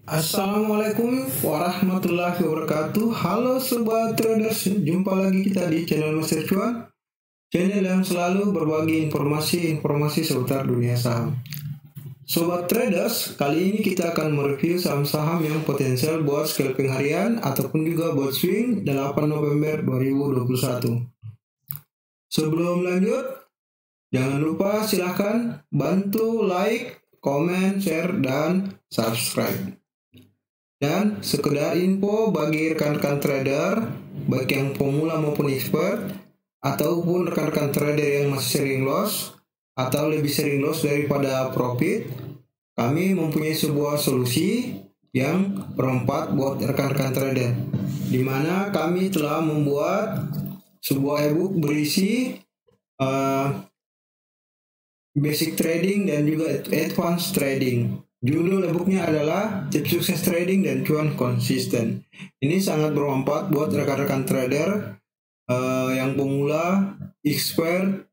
Assalamualaikum warahmatullahi wabarakatuh. Halo sobat traders, jumpa lagi kita di channel Master Cuan, channel yang selalu berbagi informasi seputar dunia saham. Sobat traders, kali ini kita akan mereview saham-saham yang potensial buat scalping harian ataupun juga buat swing 8 November 2021. Sebelum lanjut, jangan lupa silahkan bantu like, komen, share, dan subscribe. Dan sekedar info bagi rekan-rekan trader, baik yang pemula maupun expert, ataupun rekan-rekan trader yang masih sering loss, atau lebih sering loss daripada profit, kami mempunyai sebuah solusi yang bermanfaat buat rekan-rekan trader, di mana kami telah membuat sebuah ebook berisi basic trading dan juga advanced trading. Judul e-booknya adalah Tips Sukses Trading dan Cuan Konsisten. Ini sangat bermanfaat buat rekan-rekan trader yang pemula, expert,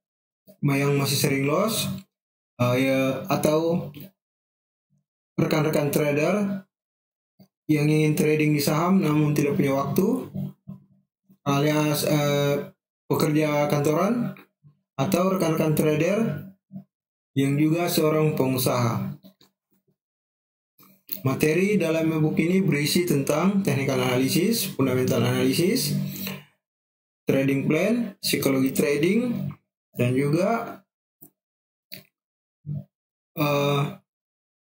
yang masih sering loss, atau rekan-rekan trader yang ingin trading di saham namun tidak punya waktu, alias pekerja kantoran, atau rekan-rekan trader yang juga seorang pengusaha. Materi dalam e-book ini berisi tentang technical analysis, fundamental analysis, trading plan, psikologi trading, dan juga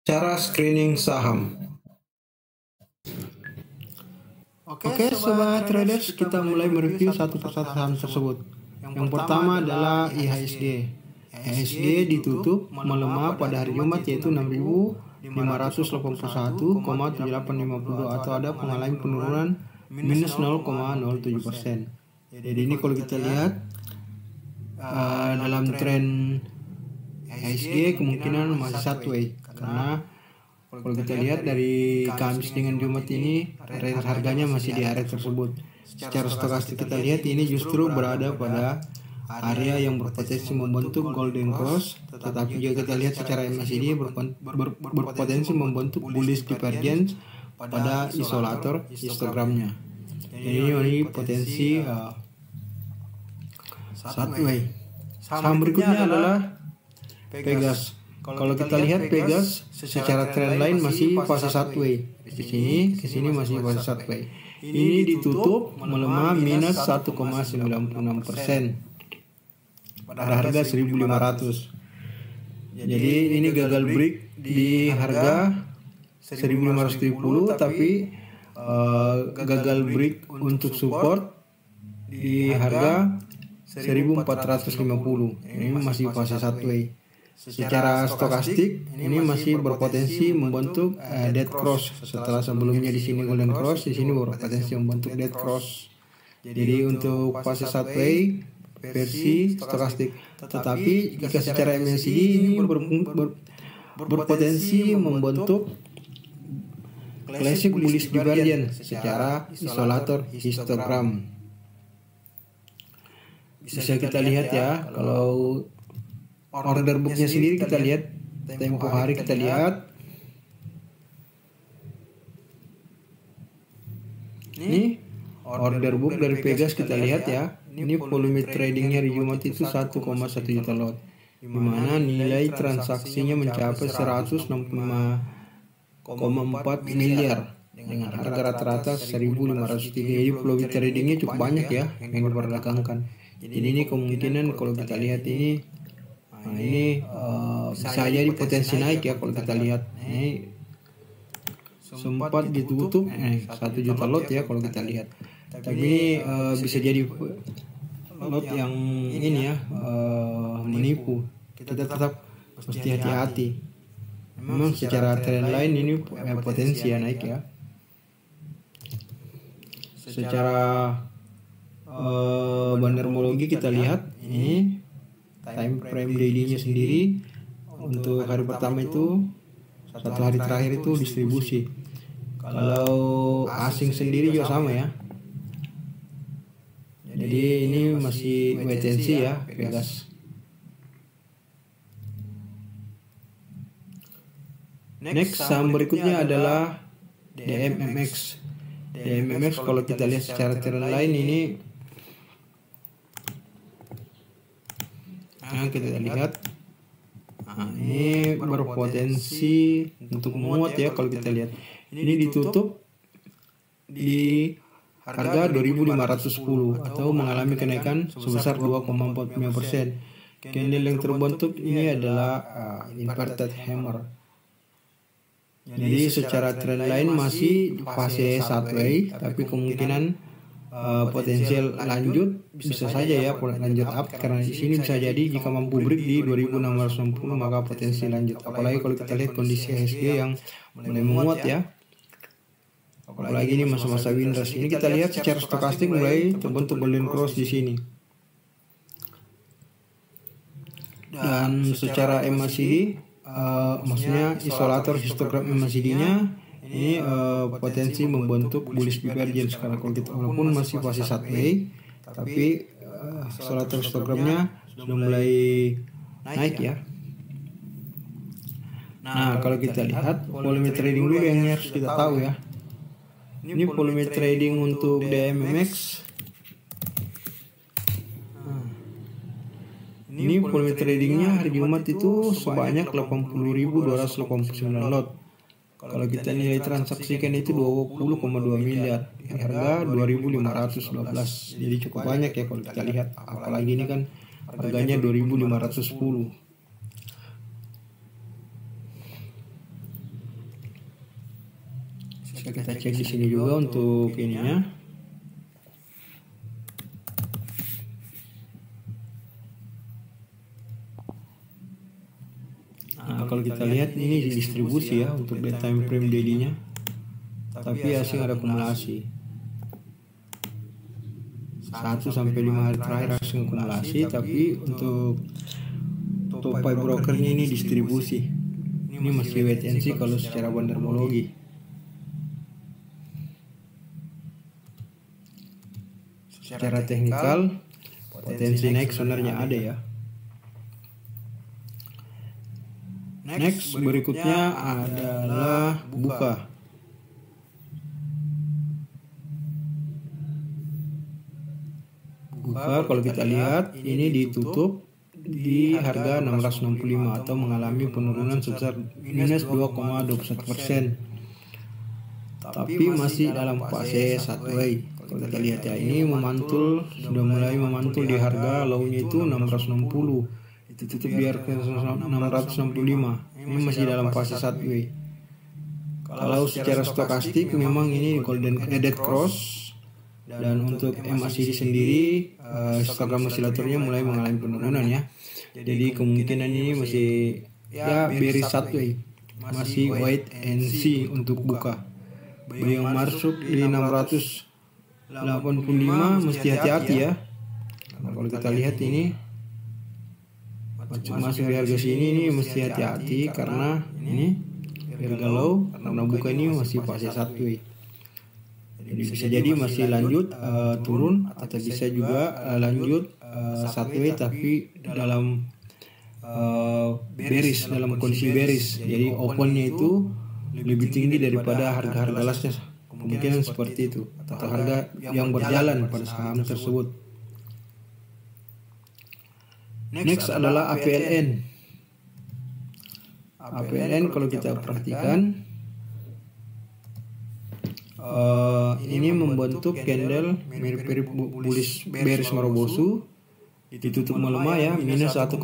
cara screening saham. Oke, sobat traders, kita mulai mereview satu persatu saham tersebut. Yang pertama adalah IHSG. IHSG ditutup melemah pada hari Jumat, yaitu 6.581,7850 atau ada pengalami penurunan minus 0,07%. Jadi ini kalau kita lihat dalam tren IHSG kemungkinan masih sideways, karena kalau kita lihat dari Kamis dengan Jumat ini range harganya masih di area tersebut. Secara stokastik kita lihat ini justru berada pada area yang berpotensi membentuk golden cross, tetapi juga kita lihat secara MACD berpotensi membentuk bullish divergence pada isolator histogramnya. Jadi ini potensi sideways. Saham berikutnya adalah Pegas. Kalau kita lihat Pegas secara trendline masih fase sideways. Ke sini masih fase sideways. Ini ditutup melemah minus 1,96%. pada harga 1.500. Jadi ini gagal break di harga 1.570, tapi gagal break untuk support di harga 1.450. Ini masih fase sideways. Secara stokastik ini masih berpotensi membentuk dead cross. Setelah sebelumnya di sini golden cross, di sini berpotensi membentuk dead cross. Jadi untuk fase sideways versi stokastik, tetapi jika secara MACD ini berpotensi membentuk classic bullish divergence secara isolator histogram. Bisa kita lihat ya, kalau order booknya sendiri kita lihat tempo hari, kita lihat ini order book dari Pegas, kita lihat ya. Ini volume tradingnya di Jumat itu 1,1 juta lot, di mana nilai transaksinya mencapai 165,4 miliar dengan harga rata-rata 1.503. Jadi volume tradingnya cukup banyak ya yang diperdagangkan. Jadi ini kemungkinan kalau kita lihat ini bisa jadi potensi naik ya. Kalau kita lihat ini sempat ditutup 1 juta lot ya kalau kita lihat. Tapi ini bisa jadi lot yang ini ya, menipu. Kita tetap mesti hati-hati. Memang secara trendline ini potensi ya naik ya. Secara bandermologi kita lihat ini time frame daily-nya sendiri untuk hari pertama itu, satu hari terakhir itu distribusi. Kalau asing sendiri juga sama ya. Jadi ini masih wait and see ya Pegas. Next saham berikutnya adalah DMMX. DMMX kalau kita lihat secara trend line ini, kita lihat ini berpotensi untuk menguat ya. Kalau kita lihat ini ditutup di harga 2.510 atau mengalami kenaikan sebesar 2,45%. Candle yang terbentuk ini adalah inverted hammer. Jadi secara trend line masih fase sideways, tapi kemungkinan potensial lanjut bisa saja ya, lanjut up, karena di sini bisa jadi jika mampu break di 2.660 maka potensi lanjut. Apalagi kalau kita lihat kondisi IHSG yang mulai menguat ya. Apalagi ini masa-masa windrush. Ini kita lihat secara stokastik mulai terbentuk golden cross di sini. Dan secara MACD, maksudnya isolator histogram MACD-nya ini potensi membentuk bullish divergence, karena kalau kita walaupun masih fase sideways, tapi isolator histogramnya sudah mulai naik ya. Nah, kalau kita lihat volume trading dulu yang harus kita tahu ya. Ini volume trading untuk DMMX. Ini volume tradingnya hari Jumat itu sebanyak 80.289 lot. Kalau kita nilai transaksikan itu 20,2 miliar di harga 2.512. Jadi cukup banyak ya kalau kita lihat. Apalagi ini kan harganya 2.510. Kita cek di sini juga untuk ininya. Nah, kalau kita lihat ini di distribusi ya untuk the time frame daily-nya. Tapi asing ada akumulasi. 1 sampai 5 hari terakhir asing akumulasi, tapi untuk top 5 brokernya ini distribusi. Ini masih wait and see kalau secara bandarmologi. Secara teknikal potensi naik sebenarnya ada ya. Next berikutnya adalah buka. Buka kalau kita lihat ini ditutup di harga 665 atau mengalami penurunan sebesar minus 2,21%. Tapi masih dalam fase sideways. Kalau kita lihat ya, ini memantul, sudah mulai memantul di harga low-nya itu 660. Ditutup di harga 665. Ini masih dalam fase sideways. Kalau secara stokastik memang ini golden dead cross, dan untuk MACD sendiri histogram oscillatornya mulai mengalami penurunan ya. Jadi kemungkinan ini masih ya bearish sideways, masih wait and see untuk buka. Bagi yang masuk di 685 mesti hati-hati ya. Nah, kalau kita lihat ini masuk di harga sini ini mesti hati-hati karena ini harga low, karena buka ini masih fase sideways. Jadi bisa jadi masih lanjut turun atau bisa juga lanjut sideways tapi dalam bearish, dalam kondisi bearish. Jadi opennya itu lebih tinggi daripada harga-harga lasnya, kemungkinan seperti itu, atau harga yang berjalan pada saham tersebut. Next adalah APLN. APLN kalau kita perhatikan ini membentuk candle mirip-mirip bullish bearish Marubozu, ditutup melemah ya, minus 1,42%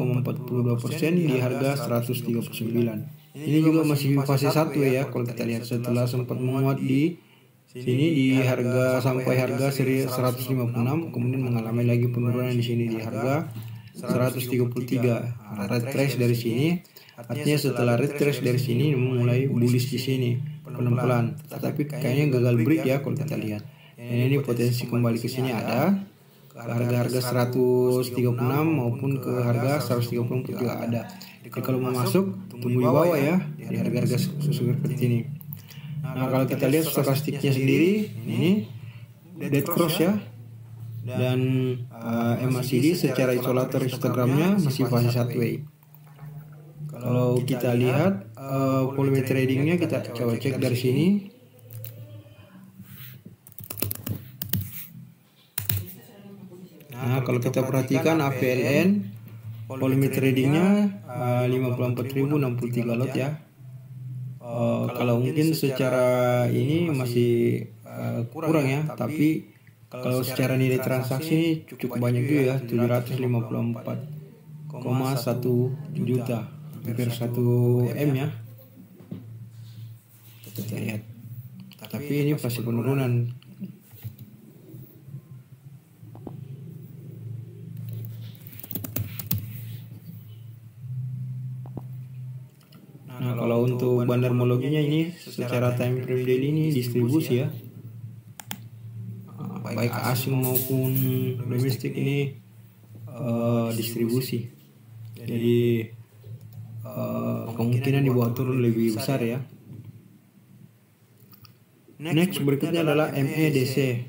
di harga 139. Ini juga masih fase 1 ya kalau kita lihat, setelah sempat menguat di sini di harga sampai harga 156, kemudian mengalami lagi penurunan di sini di harga 133. Retrace dari sini, artinya setelah retrace dari sini mulai bullish di sini pelan-pelan, tetapi kayaknya gagal break ya kalau kita lihat. Ini potensi kembali ke sini ada ke harga-harga 136 maupun ke harga 134 juga ada. Jadi kalau mau masuk tunggu di bawah ya di harga-harga seperti ini. Nah, kalau kita lihat stokastiknya sendiri ini dead cross ya, dan MACD secara isolator histogramnya masih fase sideways. Kalau kita lihat volume tradingnya kita coba cek dari sini. kalau kita perhatikan APLN volume tradingnya 54.063 lot ya. Kalau mungkin secara ini masih kurang ya, tapi kalau secara nilai transaksi ini cukup banyak juga ya, 754,1 juta, hampir 1 M ya. Kita lihat. Tapi ini pasti penurunan. Nah, kalau untuk bandarmologinya ini secara time frame daily ini distribusi ya. Baik asing maupun domestik ini distribusi. Jadi kemungkinan dibawa turun lebih besar ya. Next berikutnya adalah MEDC.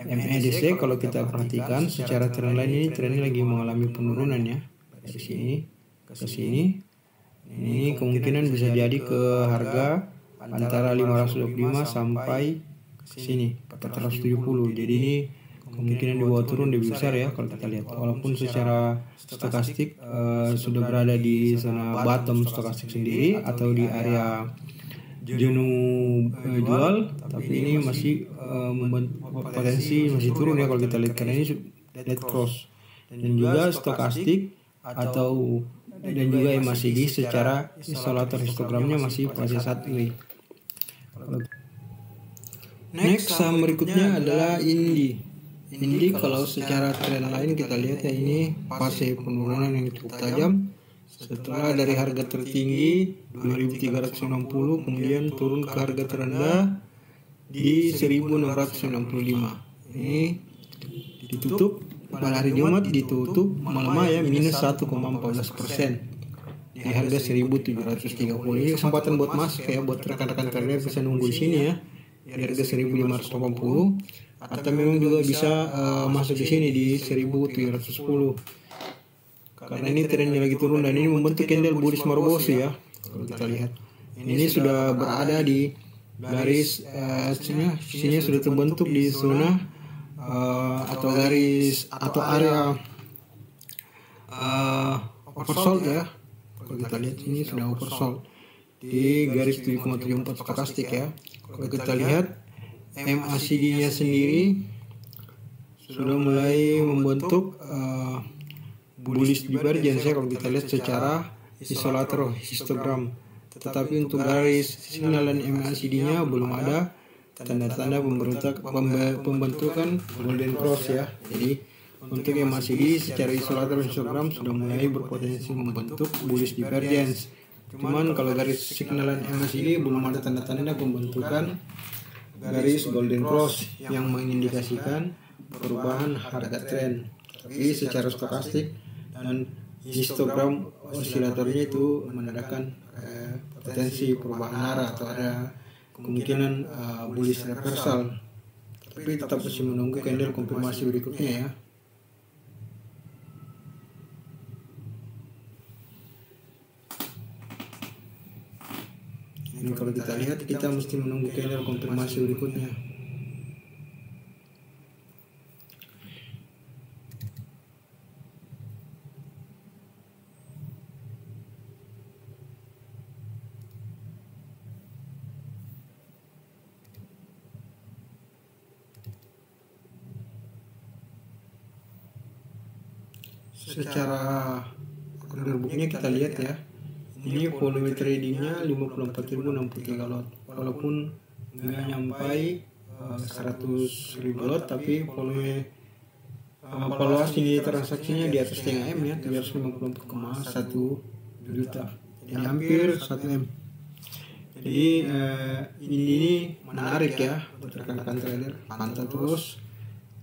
MEDC kalau kita perhatikan secara trendline ini trennya lagi mengalami penurunan ya. Dari sini ke sini. Ini kemungkinan bisa jadi ke harga antara 525 sampai ke sini 470. Jadi ini kemungkinan dibawa turun lebih besar ya kalau kita lihat. Walaupun secara stokastik sudah berada di zona bottom stokastik sendiri atau di area jenuh jual, tapi ini masih potensi masih turun ya kalau kita lihat, karena ini dead cross dan juga stokastik atau dan juga MACD secara isolator histogramnya masih fase 1W. Next saham berikutnya adalah Indi. Indi kalau secara trend lain kita lihat ya, ini fase penurunan yang cukup tajam. Setelah dari harga tertinggi 2360 kemudian turun ke harga terendah di 1695. Ini ditutup pada hari Jumat, ditutup melemah ya, minus 1,14% di harga 1730. Ini kesempatan buat masuk ya, buat rekan-rekan trader bisa nunggu di sini ya di harga 1580, atau memang juga bisa masuk di sini di 1710. Karena ini trennya lagi turun dan ini membentuk candle bullish Maruboshi ya. Kalau kita lihat, ini sudah berada di garis sini sudah terbentuk di zona atau garis atau area oversold ya. Kalau kita lihat ini sudah oversold di garis 7,74 stokastik ya. Kalau kita lihat MACD-nya sendiri sudah mulai membentuk bullish divergence ya kalau kita lihat secara isolator histogram. Tetapi untuk garis signalan MACD-nya belum ada tanda-tanda pembentukan golden cross ya. Jadi untuk MACD secara isolator histogram sudah mulai berpotensi membentuk bullish divergence. Cuman kalau garis signalan MACD belum ada tanda-tanda pembentukan garis golden cross yang mengindikasikan perubahan harga tren. Tapi secara stokastik dan histogram osilatornya itu menandakan potensi perubahan arah atau ada kemungkinan bullish reversal. Tapi tetap masih menunggu candle konfirmasi berikutnya ya. Ini kalau kita lihat, kita mesti menunggu candle konfirmasi berikutnya. Secara order booknya kita lihat ya, ini volume tradingnya 54.063 lot, walaupun nggak nyampai 100.000 lot, tapi volume valuasi nilai transaksinya di atas setengah M ya, 354,1 juta, jadi hampir 1 M. Jadi ini menarik ya buat rekan-rekan trader, pantau terus,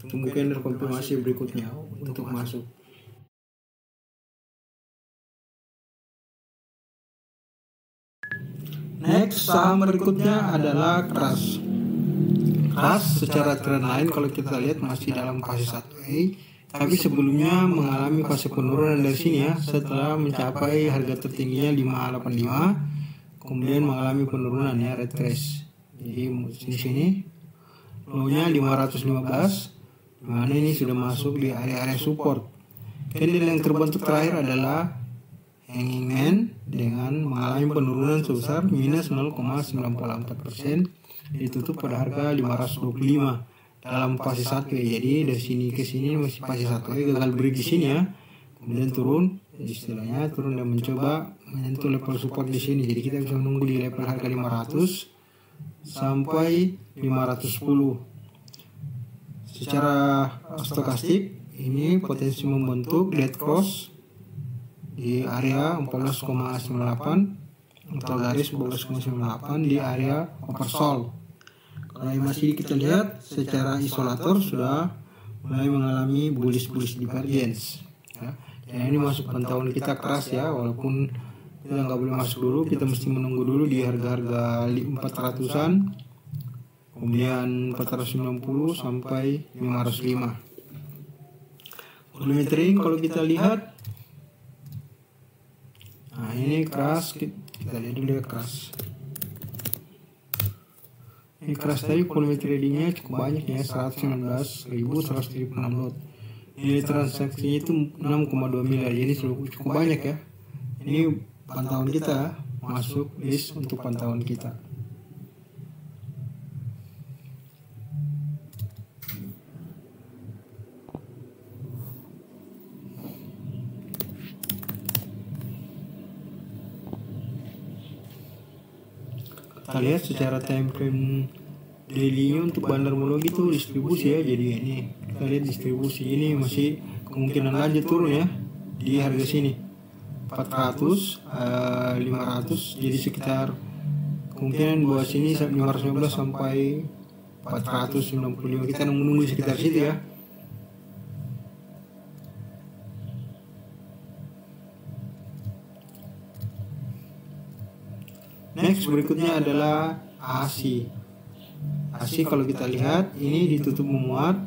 tunggu candle konfirmasi berikutnya untuk masuk. Next saham berikutnya adalah Crush. Crush secara trend line kalau kita lihat masih dalam fase 1A, tapi sebelumnya mengalami fase penurunan dari sini ya, setelah mencapai harga tertingginya 585, kemudian mengalami penurunan ya, retrace. Jadi di sini low-nya 515, Mana ini sudah masuk di area-area support. Candle yang terbentuk terakhir adalah hanging man dengan mengalami penurunan sebesar minus 0,94%, ditutup pada harga 525 dalam fase 1 ya. Jadi dari sini ke sini masih fase 1 ya, gagal break di sini ya. Kemudian turun, istilahnya turun dan mencoba menyentuh level support di sini. Jadi kita bisa menunggu di level harga 500 sampai 510. Secara stokastik ini potensi membentuk dead cross di area 14,98 atau garis 14,98 di area oversold. Kalau masih kita lihat secara isolator sudah mulai mengalami bullish divergence ya. Dan ini masuk pantauan kita keras ya, walaupun kita nggak boleh masuk dulu, kita mesti menunggu dulu di harga-harga 400-an, kemudian 490 sampai 505. Volume trading kalau kita lihat, nah ini keras, kita lihat dulu ya keras. Ini keras tadi volume tradingnya cukup banyak ya, 119.136 lot. Nilai transaksinya itu 6,2 miliar, jadi cukup banyak ya. Ini pantauan kita, masuk list untuk pantauan kita. Kita lihat secara time frame daily-nya untuk bandarmologi itu distribusi ya. Jadi ini kita lihat distribusi ini masih kemungkinan lanjut turun ya di harga sini 400 500, jadi sekitar kemungkinan buat sini 515 sampai 495. Kita menunggu sekitar situ ya. Next berikutnya adalah ASI. ASI kalau kita lihat ini ditutup menguat,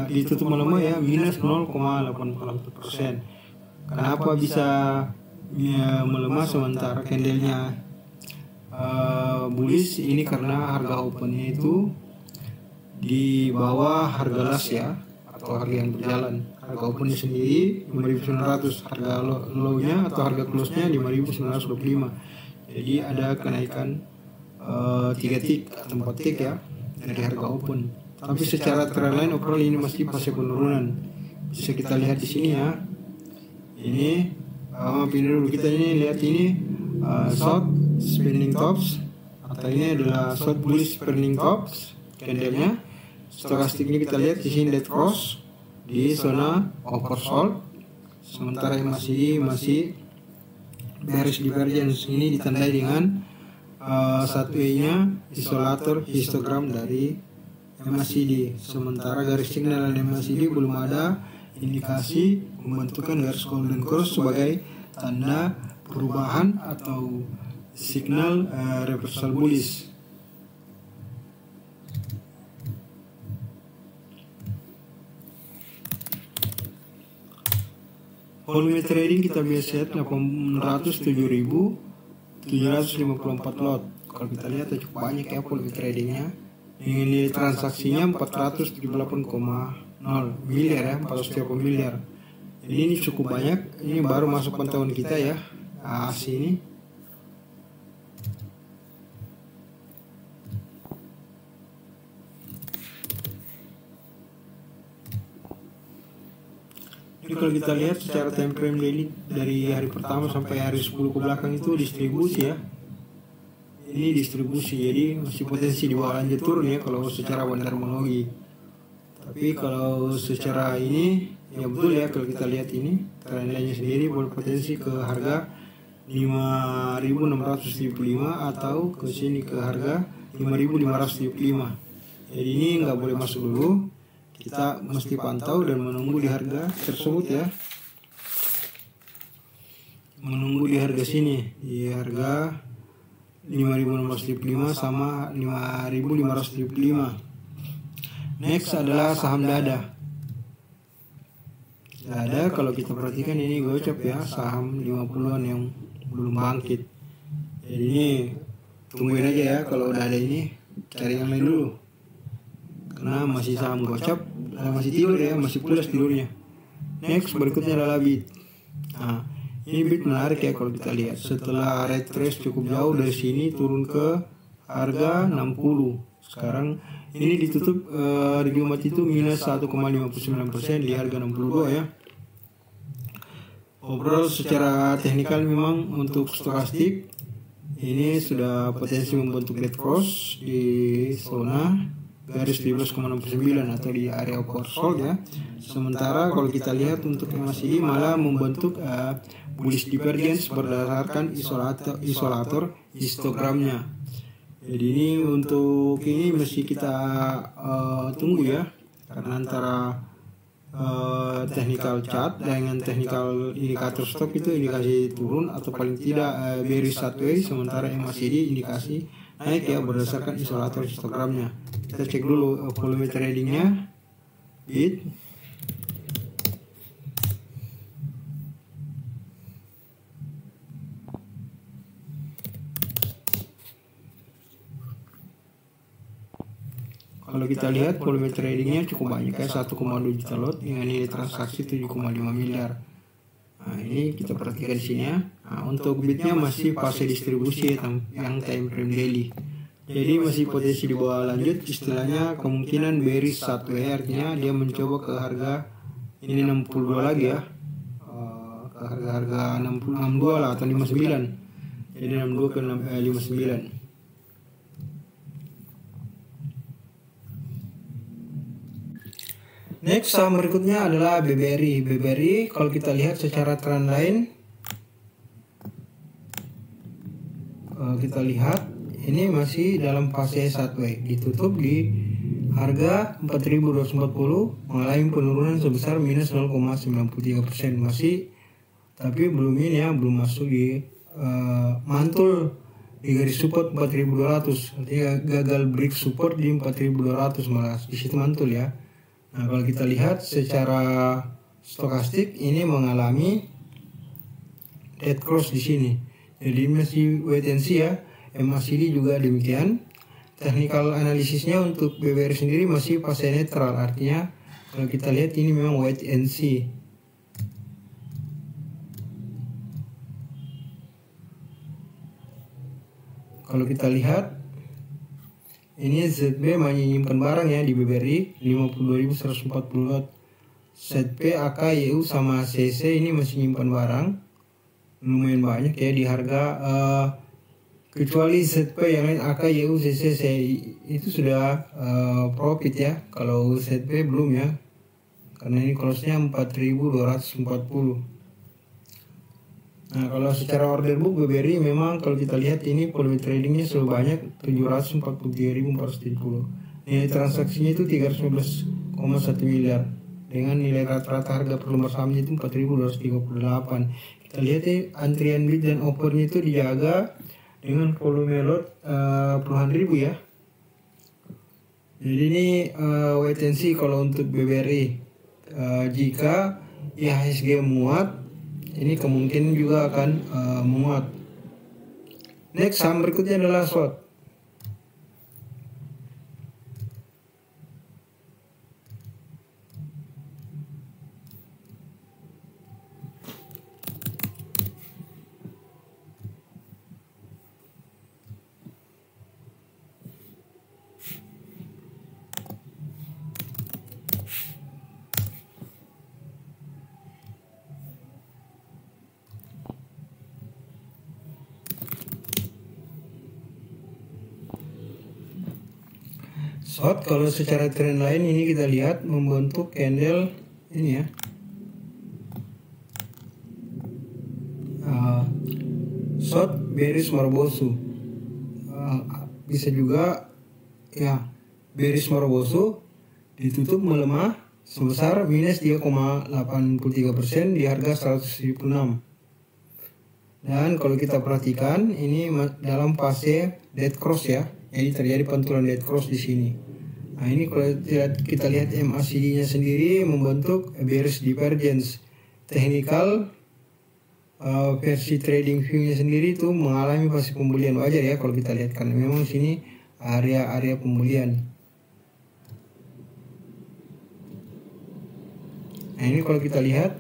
ditutup melemah ya, minus 0,84%. Kenapa bisa melemah sementara candlenya bullish? Ini karena harga opennya itu di bawah harga last ya, atau harga yang berjalan. Harga opennya sendiri 5.900, harga low-nya atau harga close-nya 5.925. Jadi ada kenaikan 3 tick atau 4 tick ya dari harga open. Tapi secara trendline overall ini masih fase penurunan. Bisa kita lihat di sini ya. Ini pindah dulu, kita ini lihat ini short spinning tops, atau ini adalah short bullish spinning tops candlenya. Stokastiknya kita lihat di sini dead cross di zona oversold, sementara yang masih bearish divergence ini ditandai dengan 1E nya isolator histogram dari MACD. Sementara garis signal MACD belum ada indikasi membentukkan garis golden cross sebagai tanda perubahan atau signal reversal bullish. Volume trading kita biasa lihat 807.754 lot. Kalau kita lihat cukup banyak ya volume tradingnya. Dengan nilai transaksinya 478,0 miliar ya, 430 miliar. Jadi ini cukup banyak. Ini baru masuk pantauan kita ya, ASI ini. Jadi kalau kita lihat secara time frame daily dari hari pertama sampai hari 10 ke belakang itu distribusi ya. Ini distribusi, jadi masih potensi di bawah lanjut turun ya kalau secara bandarmologi. Tapi kalau secara ini ya betul ya, kalau kita lihat ini trendnya sendiri berpotensi ke harga 5.675 atau ke sini ke harga 5.575. Jadi ini nggak boleh masuk dulu, kita mesti pantau dan menunggu di harga tersebut ya. Menunggu di harga sini, di harga 5.675 sama 5.575. Next adalah saham dada. Dada kalau kita perhatikan ini gocap ya, saham 50-an yang belum bangkit. Jadi ini tungguin aja ya, kalau udah ada ini cari yang lain dulu. karena masih saham gocap, masih tidur ya, masih pulas tidurnya. Next berikutnya adalah BIT. Nah, ini BIT menarik ya kalau kita lihat. Setelah retrace cukup jauh dari sini turun ke harga 60. Sekarang ini ditutup di Jumat itu minus 1,59% di harga 62 ya. Overall secara teknikal memang untuk stokastik ini sudah potensi membentuk red cross di zona garis 17,69 atau di area oversold ya. Sementara kalau kita lihat untuk MACD malah membentuk bullish divergence berdasarkan isolator histogramnya. Jadi ini untuk ini mesti kita tunggu ya, karena antara technical chart dengan technical indikator stock itu indikasi turun atau paling tidak bearish sideways, sementara MACD indikasi naik ya berdasarkan isolator histogramnya. Kita cek dulu volume tradingnya BIT. Kalau kita lihat volume tradingnya cukup banyak ya, 1,2 juta lot dengan nilai transaksi 7,5 miliar. Nah, ini kita perhatikan di sini ya. Nah, untuk BIT-nya masih fase distribusi yang time frame daily. Jadi masih potensi di bawah lanjut, istilahnya kemungkinan bearish sideways, artinya dia mencoba ke harga ini 62 lagi ya. Ke harga 62 lah atau 59. Jadi 62 ke 59. Next saham berikutnya adalah BBRI. BBRI kalau kita lihat secara trend line, kita lihat ini masih dalam fase sideways, ditutup di harga 4.240 mengalami penurunan sebesar minus 0,93%, masih tapi belum ini ya, belum masuk di mantul di garis support 4.200, artinya gagal break support di 4.200, malah di situ mantul ya. Nah, kalau kita lihat secara stokastik ini mengalami dead cross di sini. Jadi masih wait and see ya. MACD juga demikian. Technical analisisnya untuk BBRI sendiri masih fase netral, artinya kalau kita lihat ini memang wait and see. Kalau kita lihat ini ZB menyimpan barang ya di BBRI 52.140 lot. ZP, AK, YU sama CC ini masih nyimpan barang lumayan banyak ya di harga kecuali ZP yang lain AK, YU, CC itu sudah profit ya. Kalau ZP belum ya, karena ini close-nya 4.240. Nah, kalau secara order book BBRI memang kalau kita lihat ini volume tradingnya sebanyak 743.470. Nilai transaksinya itu 315,1 miliar dengan nilai rata-rata harga per lembar sahamnya itu 4.238. Kita lihat antrian bid dan offernya itu dijaga dengan volume lot puluhan ribu ya. Jadi ini wait and see kalau untuk BBRI. Jika IHSG muat, ini kemungkinan juga akan menguat. Next saham berikutnya adalah SWOT. SWOT kalau secara trend lain ini kita lihat membentuk candle ini ya, SWOT bearish Marubozu, bisa juga ya bearish Marubozu ditutup melemah sebesar minus 3,83% di harga 176. Dan kalau kita perhatikan ini dalam fase dead cross ya. Jadi terjadi pantulan dead cross di sini. Nah, ini kalau kita lihat MACD-nya sendiri membentuk bearish divergence. Technical versi trading view-nya sendiri itu mengalami fase pembelian wajar ya kalau kita lihat, karena memang sini area-area pembelian. Nah ini kalau kita lihat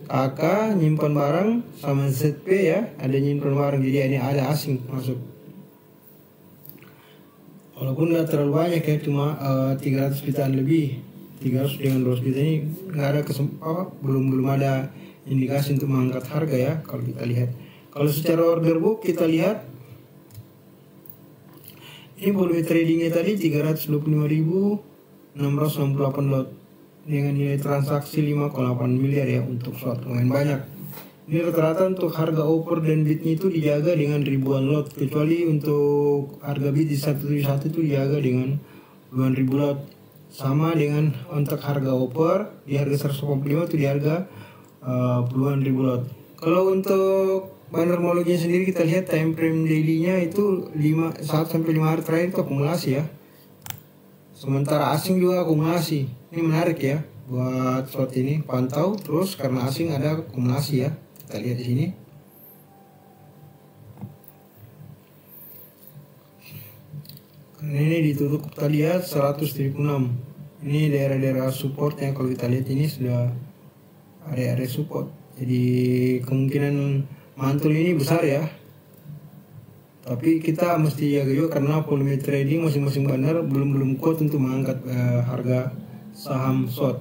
KK nyimpan barang sama ZP ya, ada nyimpan barang, jadi ini ada asing masuk. Walaupun nggak terlalu banyak ya, cuma 300 jutaan lebih. 300 dengan 200 juta ini nggak ada belum ada indikasi untuk mengangkat harga ya kalau kita lihat. Kalau secara order book kita lihat ini volume tradingnya tadi 325.668 lot dengan nilai transaksi 5,8 miliar ya untuk slot, lumayan banyak. Ini rata-rata untuk harga offer dan bidnya itu dijaga dengan ribuan lot, kecuali untuk harga bid di 171 itu dijaga dengan puluhan ribu lot. Sama dengan untuk harga offer di harga 145 itu di harga puluhan ribu lot. Kalau untuk banner homologinya sendiri kita lihat time frame daily-nya itu 1 sampai 5 hari terakhir itu akumulasi ya. Sementara asing juga akumulasi. Ini menarik ya buat slot ini, pantau terus karena asing ada akumulasi ya. Kita lihat di sini. Karena ini ditutup kita lihat 100.6. Ini daerah-daerah supportnya kalau kita lihat ini sudah area-area support. Jadi kemungkinan mantul ini besar ya. Tapi kita mesti jaga juga karena volume trading masing-masing banner belum kuat untuk mengangkat harga saham short.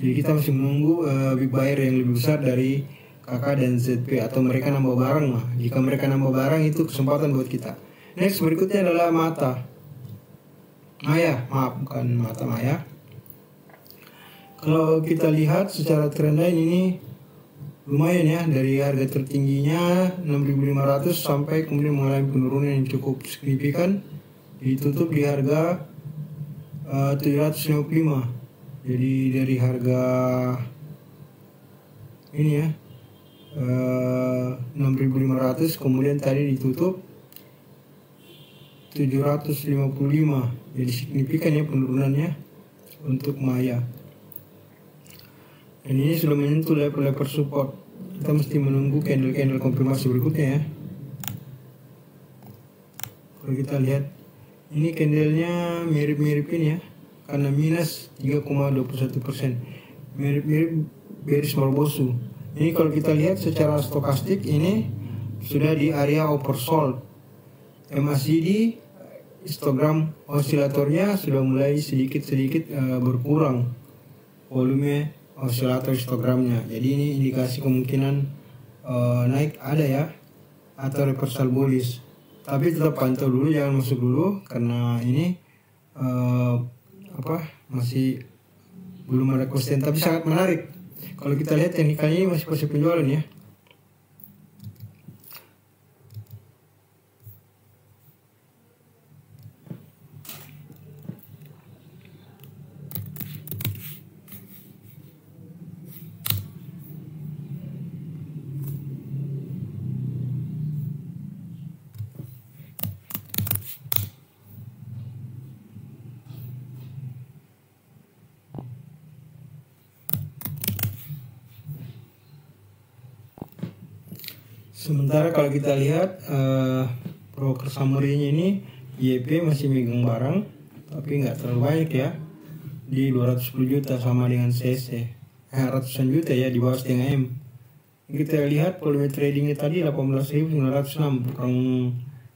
Jadi kita masih menunggu big buyer yang lebih besar dari KK dan ZP atau mereka nambah barang lah. Jika mereka nambah barang itu kesempatan buat kita. Next berikutnya adalah Maya. Kalau kita lihat secara trend line ini lumayan ya, dari harga tertingginya 6.500 sampai kemudian mengalami penurunan yang cukup signifikan, ditutup di harga 755. Jadi dari harga ini ya 6.500 kemudian tadi ditutup 755, jadi signifikan ya penurunannya untuk Maya. Dan ini sudah menyentuh level support. Kita mesti menunggu candle konfirmasi berikutnya ya. Kalau kita lihat ini candlenya mirip-mirip ini ya, karena minus 3,21%, mirip-mirip bearish Morbosu. Ini kalau kita lihat secara stokastik ini sudah di area oversold. MACD histogram osilatornya sudah mulai sedikit berkurang volume osilator histogramnya. Jadi ini indikasi kemungkinan naik ada ya, atau reversal bullish. Tapi tetap pantau dulu, jangan masuk dulu karena ini masih belum ada konsisten, tapi sangat menarik. Kalau kita lihat teknikalnya ini masih posisi penjualan ya. Sementara kalau kita lihat broker summary-nya ini YP masih megang barang, tapi nggak terlalu banyak ya, di 210 juta sama dengan CC ratusan juta ya, di bawah setengah M. Kita lihat volume tradingnya tadi 18.906,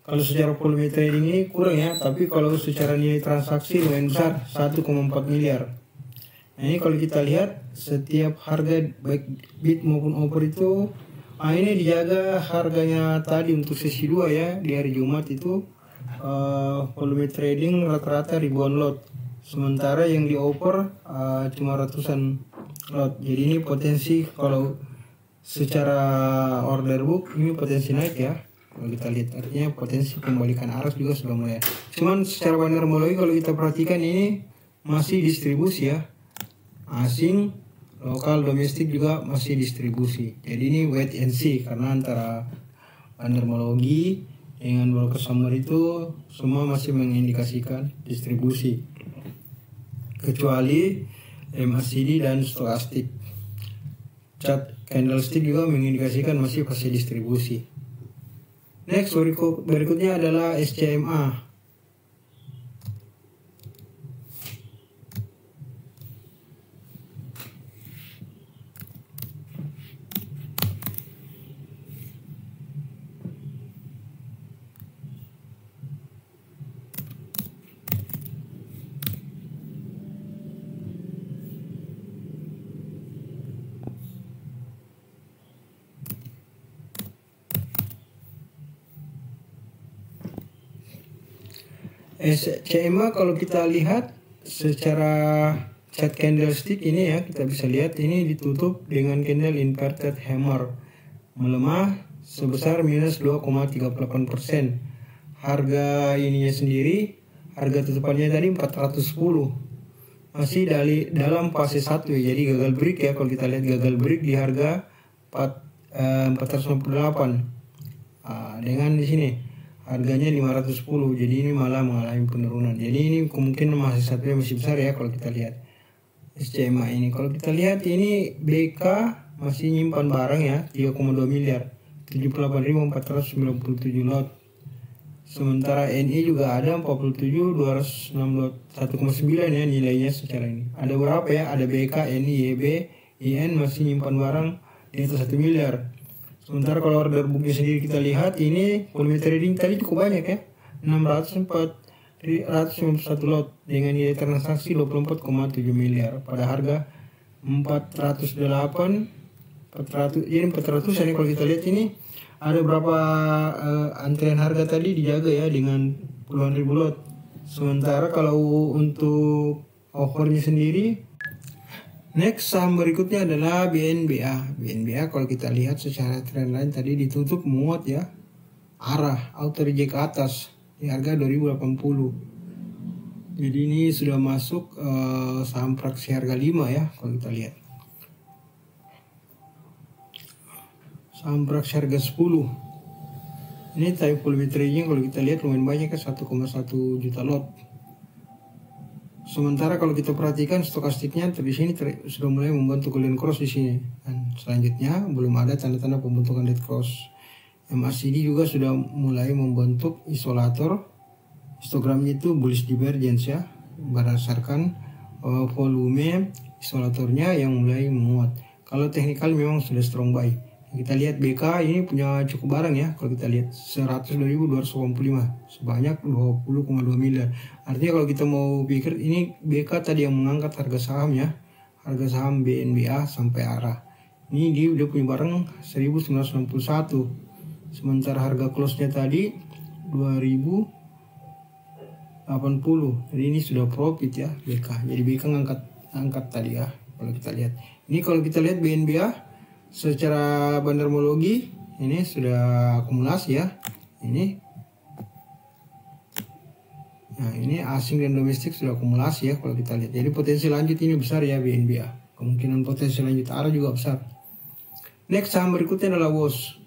kalau secara volume trading ini kurang ya, tapi kalau secara nilai transaksi lumayan besar, 1,4 miliar. Nah ini kalau kita lihat setiap harga baik bid maupun offer itu ini dijaga harganya tadi untuk sesi 2 ya, di hari Jumat itu volume trading rata-rata ribuan lot, sementara yang di offer cuma ratusan lot. Jadi ini potensi kalau secara order book ini potensi naik ya. Kalau kita lihat artinya potensi pembalikan arus juga sudah mulai. Cuman secara banner homologi kalau kita perhatikan ini masih distribusi ya, asing, lokal, domestik juga masih distribusi. Jadi ini wait and see karena antara banner homologi dengan broker summary itu semua masih mengindikasikan distribusi, kecuali MACD dan stokastik. Chart candlestick juga mengindikasikan masih distribusi. Next berikutnya adalah SCMA. CMA kalau kita lihat secara chart candlestick ini ya, kita bisa lihat ini ditutup dengan candle inverted hammer melemah sebesar minus 2,38%. Harga ininya sendiri, harga tutupannya tadi 410, masih dalam fase 1 ya, jadi gagal break ya. Kalau kita lihat gagal break di harga 498, dengan di sini harganya 510, jadi ini malah mengalami penurunan. Jadi ini kemungkinan masih satunya masih besar ya kalau kita lihat SCMA ini. Kalau kita lihat ini BK masih nyimpan barang ya, 3,2 miliar, 78.497 lot. Sementara NI juga ada 47.206 lot, 1,9 ya nilainya secara ini. Ada berapa ya? Ada BK, NI, YB, IN masih nyimpan barang di atas 1 miliar. Sementara kalau order booknya sendiri kita lihat ini volume trading tadi cukup banyak ya, 691 lot dengan nilai transaksi 24,7 miliar pada harga 408, 400 ini 400 ini. Kalau kita lihat ini ada berapa antrian harga tadi dijaga ya dengan puluhan ribu lot. Sementara kalau untuk offernya sendiri, next saham berikutnya adalah BNBA. BNBA kalau kita lihat secara trendline tadi ditutup menguat ya, arah auto reject ke atas di harga 2080. Jadi ini sudah masuk saham fraksi harga 5 ya kalau kita lihat. Saham fraksi harga 10. Ini type volume trading kalau kita lihat lumayan banyak ya, 1,1 juta lot. Sementara kalau kita perhatikan stokastiknya di sini sudah mulai membentuk golden cross di sini. Dan selanjutnya belum ada tanda-tanda pembentukan dead cross. MACD juga sudah mulai membentuk isolator. Histogramnya itu bullish divergence ya, berdasarkan volume isolatornya yang mulai menguat. Kalau teknikal memang sudah strong buy. Kita lihat BK ini punya cukup barang ya. Kalau kita lihat 102.285 sebanyak 20,2 miliar. Artinya kalau kita mau pikir ini BK tadi yang mengangkat harga saham ya, harga saham BNBA sampai arah. Ini dia punya barang 1961. Sementara harga close-nya tadi 2080. Jadi ini sudah profit ya BK. Jadi BK angkat tadi ya. Kalau kita lihat. Ini kalau kita lihat BNBA secara bandarmologi ini sudah akumulasi ya. Ini asing dan domestik sudah akumulasi ya kalau kita lihat. Jadi potensi lanjut ini besar ya BNBA. Kemungkinan potensi lanjut arah juga besar. Next saham berikutnya adalah WOS.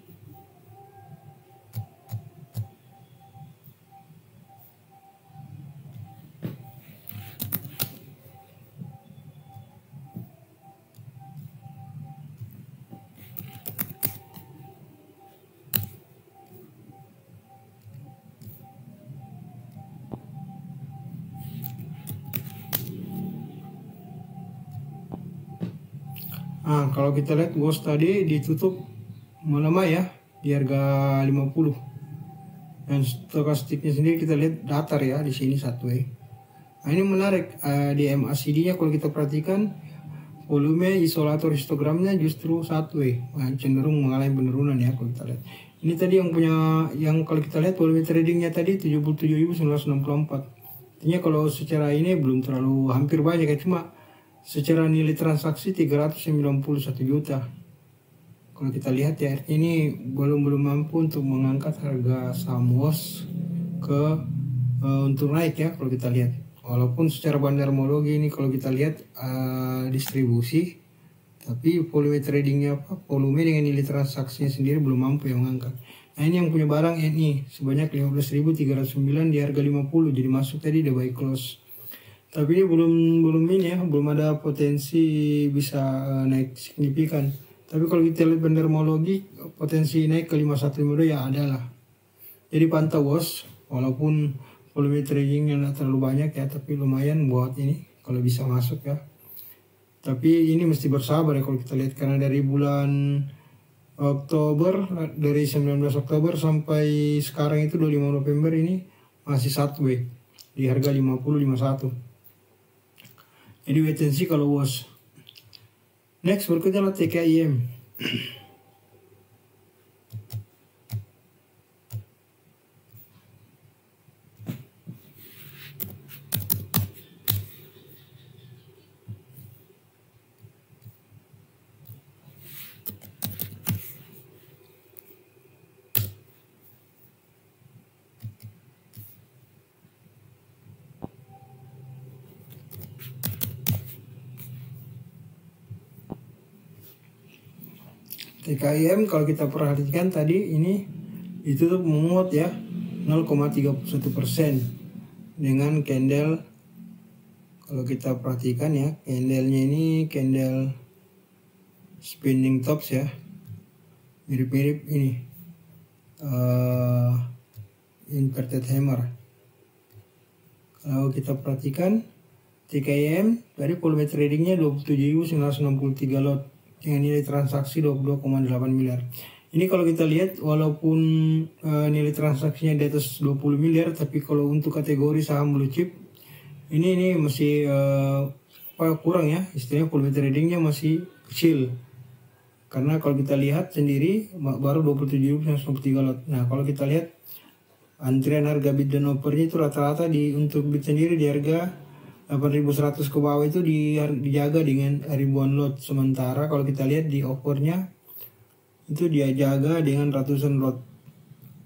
Kalau kita lihat WOS tadi ditutup melemah ya di harga 50. Dan stokastiknya sendiri kita lihat datar ya di sini satu ya. Ini menarik di MACD-nya kalau kita perhatikan volume isolator histogramnya justru satu cenderung mengalami penurunan ya kalau kita lihat. Ini tadi yang kalau kita lihat volume tradingnya tadi 77.964. Artinya kalau secara ini belum terlalu hampir banyak ya, cuma secara nilai transaksi 391 juta. Kalau kita lihat ya, ini belum mampu untuk mengangkat harga saham WOS untuk naik ya kalau kita lihat. Walaupun secara bandarmologi ini kalau kita lihat distribusi, tapi volume tradingnya volume dengan nilai transaksinya sendiri belum mampu yang mengangkat. Nah ini yang punya barang ini sebanyak 15.309 di harga 50, jadi masuk tadi udah buy close. Tapi ini belum ada potensi bisa naik signifikan. Tapi kalau kita lihat bandarmologi potensi naik ke 5152 ya adalah. Jadi pantau WOS walaupun volume tradingnya tidak terlalu banyak ya, tapi lumayan buat ini kalau bisa masuk ya. Tapi ini mesti bersabar ya kalau kita lihat, karena dari bulan Oktober, dari 19 Oktober sampai sekarang itu 25 November ini masih satu di harga 50-51. Jadi wait and see kalau WOS. Next berikutnya adalah TKIM. TKIM kalau kita perhatikan tadi ini ditutup menguat ya 0,31% dengan candle. Kalau kita perhatikan ya, candlenya ini candle spinning tops ya, mirip-mirip ini inverted hammer. Kalau kita perhatikan TKIM dari volume tradingnya 27.963 lot dengan nilai transaksi 22,8 miliar. Ini kalau kita lihat walaupun nilai transaksinya di atas 20 miliar, tapi kalau untuk kategori saham blue chip ini masih kurang ya, istilahnya volume tradingnya masih kecil. Karena kalau kita lihat sendiri baru 27.963 lot. Nah, kalau kita lihat antrian harga bid dan offernya itu rata-rata untuk bid sendiri di harga 8.100 ke bawah itu dijaga dengan ribuan lot. Sementara kalau kita lihat di offernya itu dia jaga dengan ratusan lot.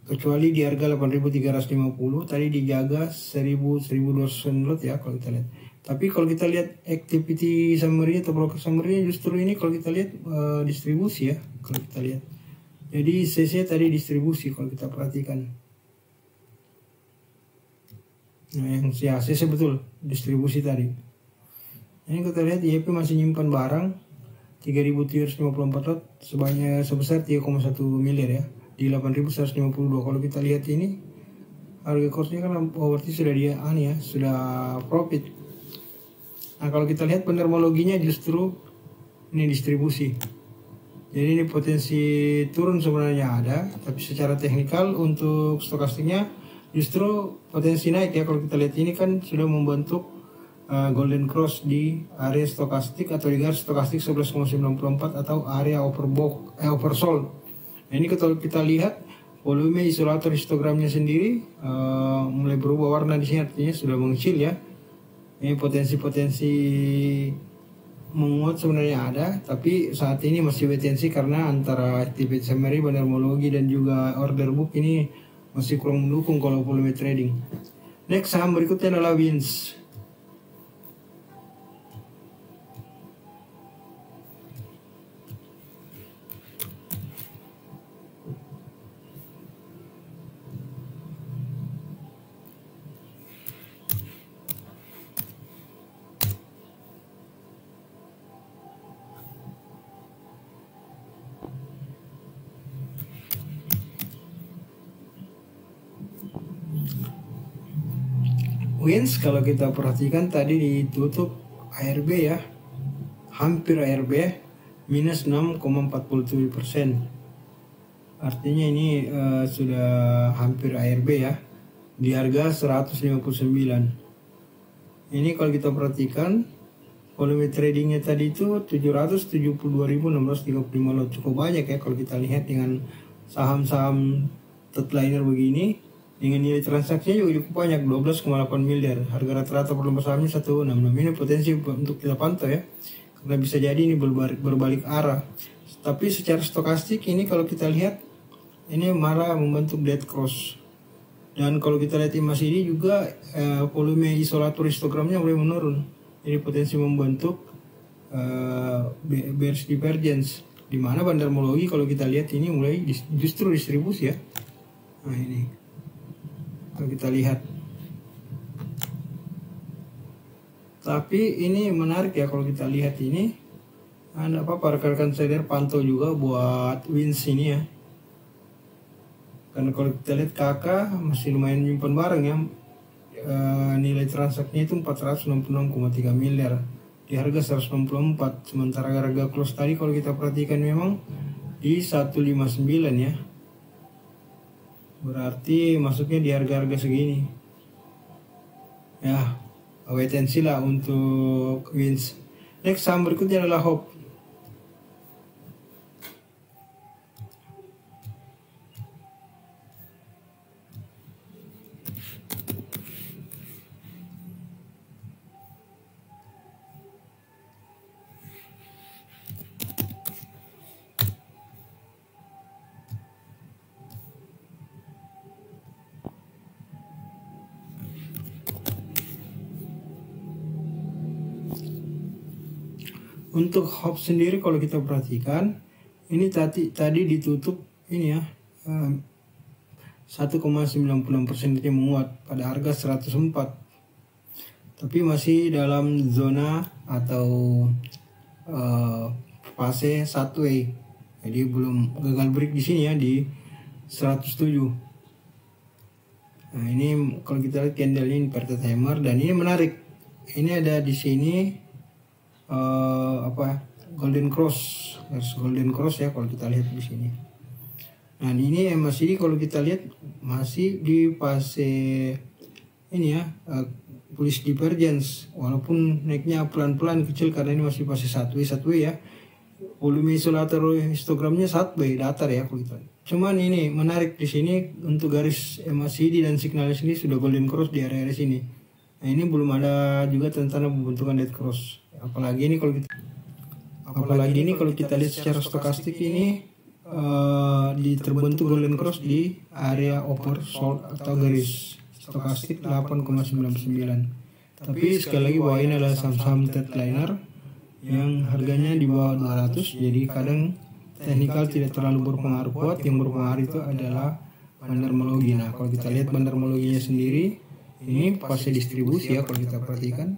Kecuali di harga 8.350 tadi dijaga 1.200 lot ya kalau kita lihat. Tapi kalau kita lihat activity summary atau broker summary justru ini kalau kita lihat distribusi ya kalau kita lihat. Jadi CC tadi distribusi kalau kita perhatikan. Nah, yang CC betul distribusi tadi. Ini kita lihat IEP masih nyimpan barang 3.354 lot sebesar 3,1 miliar ya di 8.152. Kalau kita lihat ini harga kursnya kan berarti sudah sudah profit. Nah, kalau kita lihat penermologinya justru ini distribusi. Jadi ini potensi turun sebenarnya ada, tapi secara teknikal untuk stokastiknya justru potensi naik ya. Kalau kita lihat ini kan sudah membentuk golden cross di area stokastik atau di garis stokastik 11,94 atau area oversold. Nah, ini kalau kita lihat volume isolator histogramnya sendiri mulai berubah warna di sini, artinya sudah mengecil ya. Ini potensi menguat sebenarnya ada, tapi saat ini masih wait and see karena antara activity summary, penermologi dan juga order book ini masih kurang mendukung kalau volume trading. Next saham berikutnya adalah Wins. Wins kalau kita perhatikan tadi ditutup ARB ya, hampir ARB minus 6,47%. Artinya ini sudah hampir ARB ya di harga 159. Ini kalau kita perhatikan volume tradingnya tadi itu 772.635 lot, cukup banyak ya kalau kita lihat dengan saham-saham third-liner begini. Dengan nilai transaksinya juga cukup banyak 12,8 miliar. Harga rata-rata per lembar sahamnya 166. Ini potensi untuk kita pantau ya. Karena bisa jadi ini berbalik arah. Tapi secara stokastik ini kalau kita lihat ini malah membentuk dead cross. Dan kalau kita lihat masih ini juga volume isolator histogramnya mulai menurun. Ini potensi membentuk bearish divergence. Di mana bandarmologi kalau kita lihat ini mulai justru distribusi ya. Nah ini. Kalau kita lihat, tapi ini menarik ya kalau kita lihat ini. Anda apa rekan-rekan saya pantau juga buat Wins ini ya. Karena kalau kita lihat kakak masih lumayan nyimpan barang ya. Nilai transaksinya itu 466,3 miliar di harga 164. Sementara harga close tadi kalau kita perhatikan memang di 159 ya. Berarti masuknya di harga-harga segini ya, wait and see lah untuk Wins. Next saham berikutnya adalah Hope. Untuk Hope sendiri kalau kita perhatikan Ini tadi ditutup ini ya 1,96% dia menguat pada harga 104. Tapi masih dalam zona atau fase sideways. Jadi belum gagal break di sini ya di 107. Nah, ini kalau kita lihat candle ini inverted hammer dan ini menarik. Ini ada di sini golden cross ya kalau kita lihat di sini. Nah, ini MACD kalau kita lihat masih di fase ini ya bullish divergence, walaupun naiknya pelan-pelan kecil karena ini masih fase sideways ya. Volume isolator histogramnya sideways datar ya kalau kita. Cuman ini menarik di sini untuk garis MACD dan signalnya sini sudah golden cross di area sini. Nah, ini belum ada juga tanda pembentukan dead cross. Apalagi ini kalau kita lihat secara stokastik ini terbentuk golden cross di area oversold atau garis stokastik 8,99. Tapi sekali lagi bahwa ini adalah saham liner yang harganya di bawah 200, jadi kadang teknikal tidak terlalu berpengaruh kuat. Yang berpengaruh itu adalah bandarmologi. Nah, kalau kita lihat bandarmologinya sendiri, ini fase distribusi ya kalau kita perhatikan.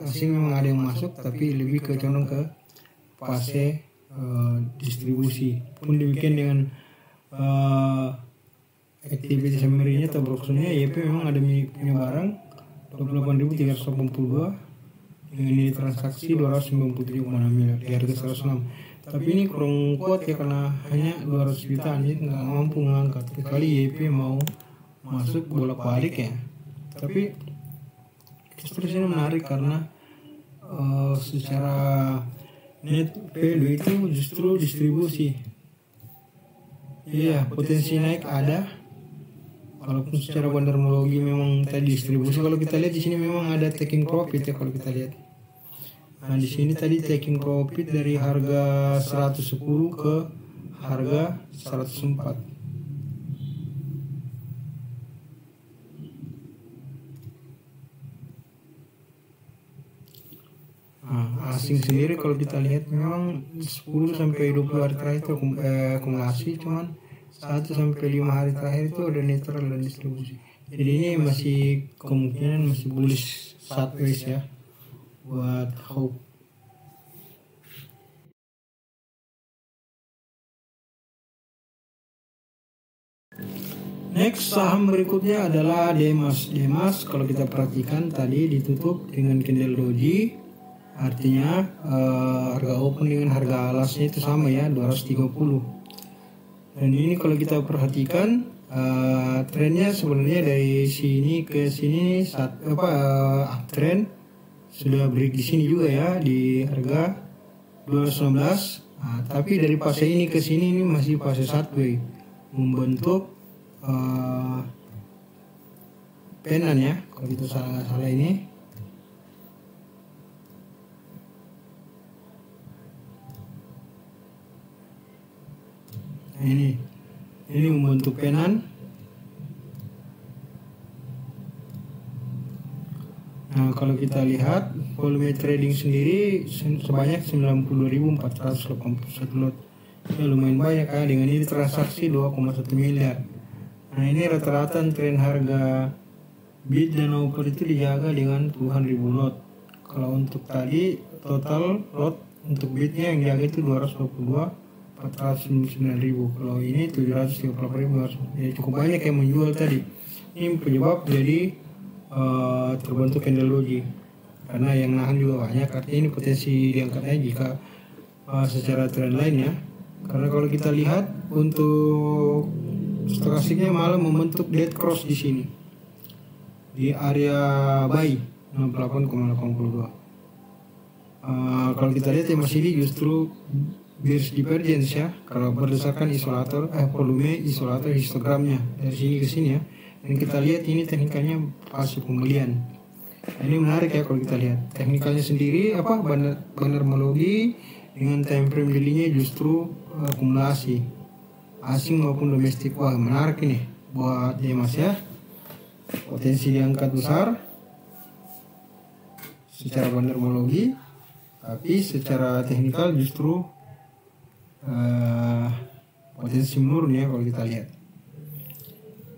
Asing memang ada yang masuk, tapi lebih condong ke fase distribusi. Pun demikian dengan aktivitas summary-nya atau brokernya, YP memang ada punya barang 28.382 dengan nilai transaksi 297,6 miliar di harga 106. Tapi ini kurang kuat ya karena hanya 200 juta aja nggak mampu mengangkat. Kecuali YP mau masuk bolak-balik ya. Tapi justru ini menarik karena secara net value itu justru distribusi. Iya, potensi naik ada. Walaupun secara bandarmologi memang tadi distribusi. Kalau kita lihat di sini memang ada taking profit ya kalau kita lihat. Nah, di sini tadi taking profit dari harga 110 ke harga 104. Nah, asing sendiri kalau kita lihat memang 10 sampai 20 hari terakhir itu akumulasi, cuman 1 sampai 5 hari terakhir itu ada netral dan distribusi. Jadi ini masih kemungkinan masih bullish sideways ya buat Hope. Next saham berikutnya adalah Demas. Demas kalau kita perhatikan tadi ditutup dengan candle doji, artinya harga open dengan harga alasnya itu sama ya 230. Dan ini kalau kita perhatikan trennya sebenarnya dari sini ke sini uptrend sudah break di sini juga ya di harga 219. Nah, tapi dari fase ini ke sini ini masih fase sideways membentuk penan ya kalau kita salah ini. Ini membentuk penan. Nah, kalau kita lihat volume trading sendiri sebanyak 92.481 lot. Ya, lumayan banyak ya, dengan ini transaksi 2,1 miliar. Nah, ini rata-rata tren harga bid dan offer itu dijaga dengan puluhan ribu lot. Kalau untuk tadi total lot untuk bidnya yang dijaga itu 409.000. Kalau ini 738.000. Ya, cukup banyak yang menjual tadi. Ini penyebab jadi terbentuk candle doji. Karena yang nahan juga banyak. Artinya ini potensi diangkatnya jika secara trend line ya. Karena kalau kita lihat untuk stokastiknya malah membentuk dead cross di sini di area buy 68,82. Kalau kita lihat ya masih ini justru bearish divergence ya kalau berdasarkan volume isolator histogramnya dari sini ke sini ya. Dan kita lihat ini teknikalnya fase pembelian. Nah, ini menarik ya kalau kita lihat teknikalnya sendiri bandarmologi dengan time frame daily-nya justru akumulasi asing maupun domestik. Wah, menarik ini buat Demas ya, potensi diangkat besar secara bandarmologi, tapi secara teknikal justru potensi murni ya kalau kita lihat.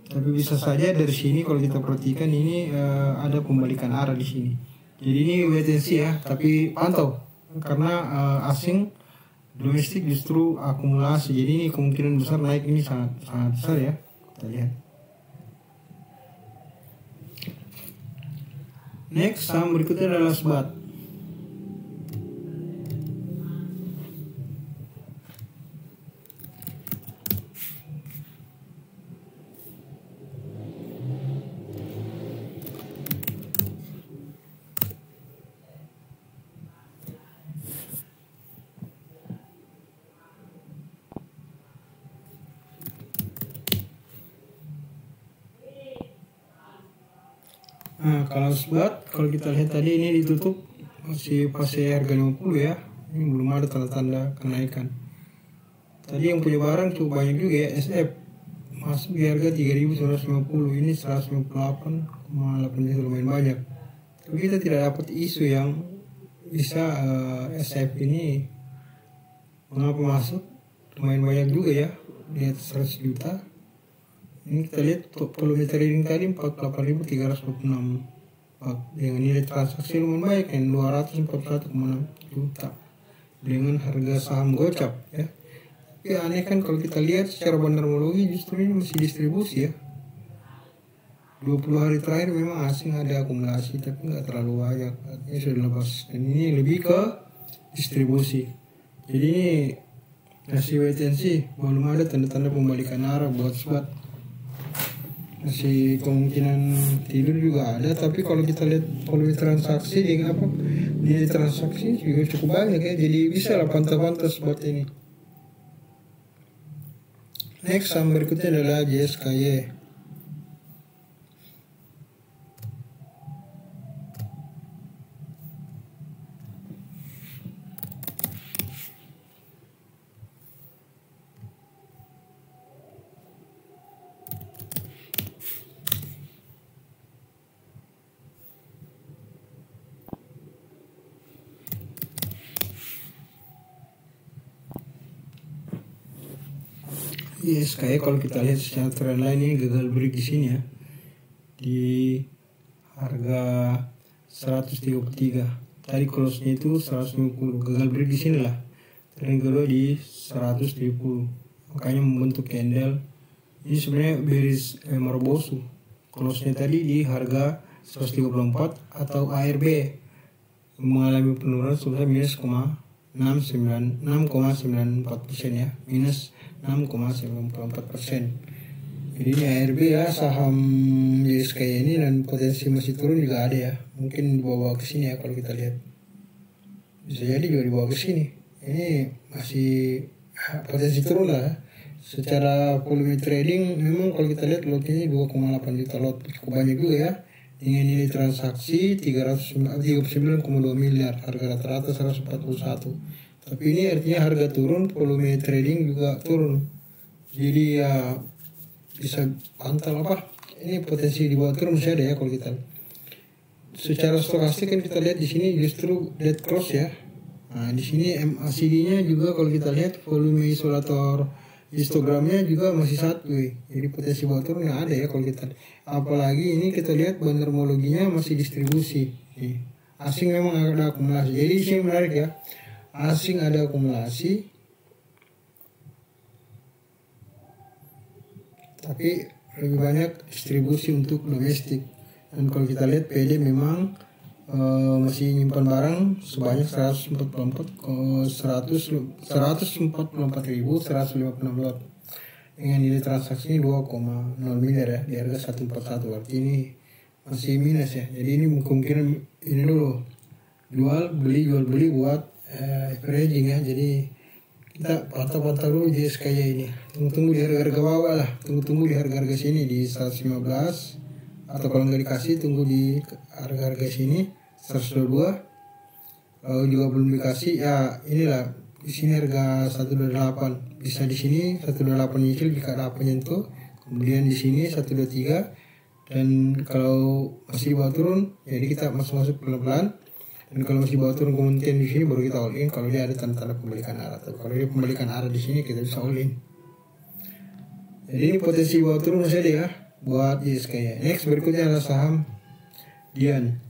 Tapi bisa saja dari sini kalau kita perhatikan ini ada pembalikan arah di sini. Jadi ini wait and see ya, tapi pantau karena asing domestik justru akumulasi. Jadi ini kemungkinan besar naik ini sangat besar ya. Kita lihat. Next saham berikutnya adalah SBAT. Nah, kalau SBAT, kalau kita lihat tadi ini ditutup masih fase harga 50 ya. Ini belum ada tanda-tanda kenaikan. Tadi yang punya barang cukup banyak juga ya, SF. Masuk di harga 3.950, ini 158,8 juta, lumayan banyak. Tapi kita tidak dapat isu yang bisa SF ini mengapa masuk. Lumayan banyak juga ya, di atas 100 juta. Ini kita lihat volume trading tadi 48.326 dengan nilai transaksi lumayan baik yang 241,6 juta dengan harga saham gocap ya. Tapi aneh kan kalau kita lihat secara bandarmologi justru ini masih distribusi ya. 20 hari terakhir memang asing ada akumulasi tapi nggak terlalu banyak, artinya sudah lepas. Dan ini lebih ke distribusi. Jadi ini masih wait and see, belum ada tanda-tanda pembalikan arah buat SBAT. Masih kemungkinan tidur juga ada, tapi kalau kita lihat volume transaksi dengan nilai transaksi juga cukup banyak ya, jadi bisa lah pantas-pantas buat ini. Next saham berikutnya adalah JSKY. Yes, kayak kalau kita lihat secara trendline ini gagal break di sini ya, di harga 133. Tadi close-nya itu 150, gagal break di sini lah. Trend kedua di 130, makanya membentuk candle. Ini sebenarnya bearish Morbosu. Close-nya tadi di harga 134 atau ARB mengalami penurunan sebesar minus 6,94% ya, minus 6,94%. Jadi ini ARB ya, saham JSK ini, dan potensi masih turun juga ada ya. Mungkin dibawa ke sini ya kalau kita lihat. Bisa jadi juga dibawa ke sini. Ini masih potensi turun lah. Secara volume trading memang kalau kita lihat lotnya 2,8 juta lot, cukup banyak juga ya. Dengan nilai transaksi 39,2 miliar, harga rata-rata 141. Tapi ini artinya harga turun, volume trading juga turun. Jadi ya bisa pantau ini potensi di bawah turun masih ada ya kalau kita. Secara stokastik kan kita lihat di sini justru dead cross ya. Nah, di sini MACD-nya juga kalau kita lihat volume isolator histogramnya juga masih satu ya. Jadi potensi bawah turun nggak ada ya kalau kita. Apalagi ini kita lihat bandarmologinya masih distribusi. Nih. Asing memang ada akumulasi. Jadi ini menarik ya. Asing ada akumulasi, tapi lebih banyak distribusi untuk domestik. Dan kalau kita lihat PD memang masih nyimpan barang sebanyak 144.156 lot dengan nilai transaksi 2,0 miliar ya di harga 141. Artinya ini masih minus ya. Jadi ini kemungkinan ini dulu jual beli buat averaging ya. Jadi kita pantau dulu JSK ini. Tunggu di harga bawah lah. Tunggu di harga sini di 115, atau kalau nggak dikasih tunggu di harga sini 122. Kalau juga belum dikasih ya inilah di sini harga 128. Bisa di sini 128 nyicil jika ada apa nyentuh. Kemudian di sini 123. Dan kalau masih bawah turun, jadi kita masuk pelan-pelan. Dan kalau masih bawah turun kemungkinan di sini baru kita all in kalau dia ada tanda-tanda pembalikan arah. Tapi kalau dia pembalikan arah di sini kita bisa all in. Jadi ini potensi bawah turun masih ada ya buat ISK ya. Next berikutnya adalah saham Dian.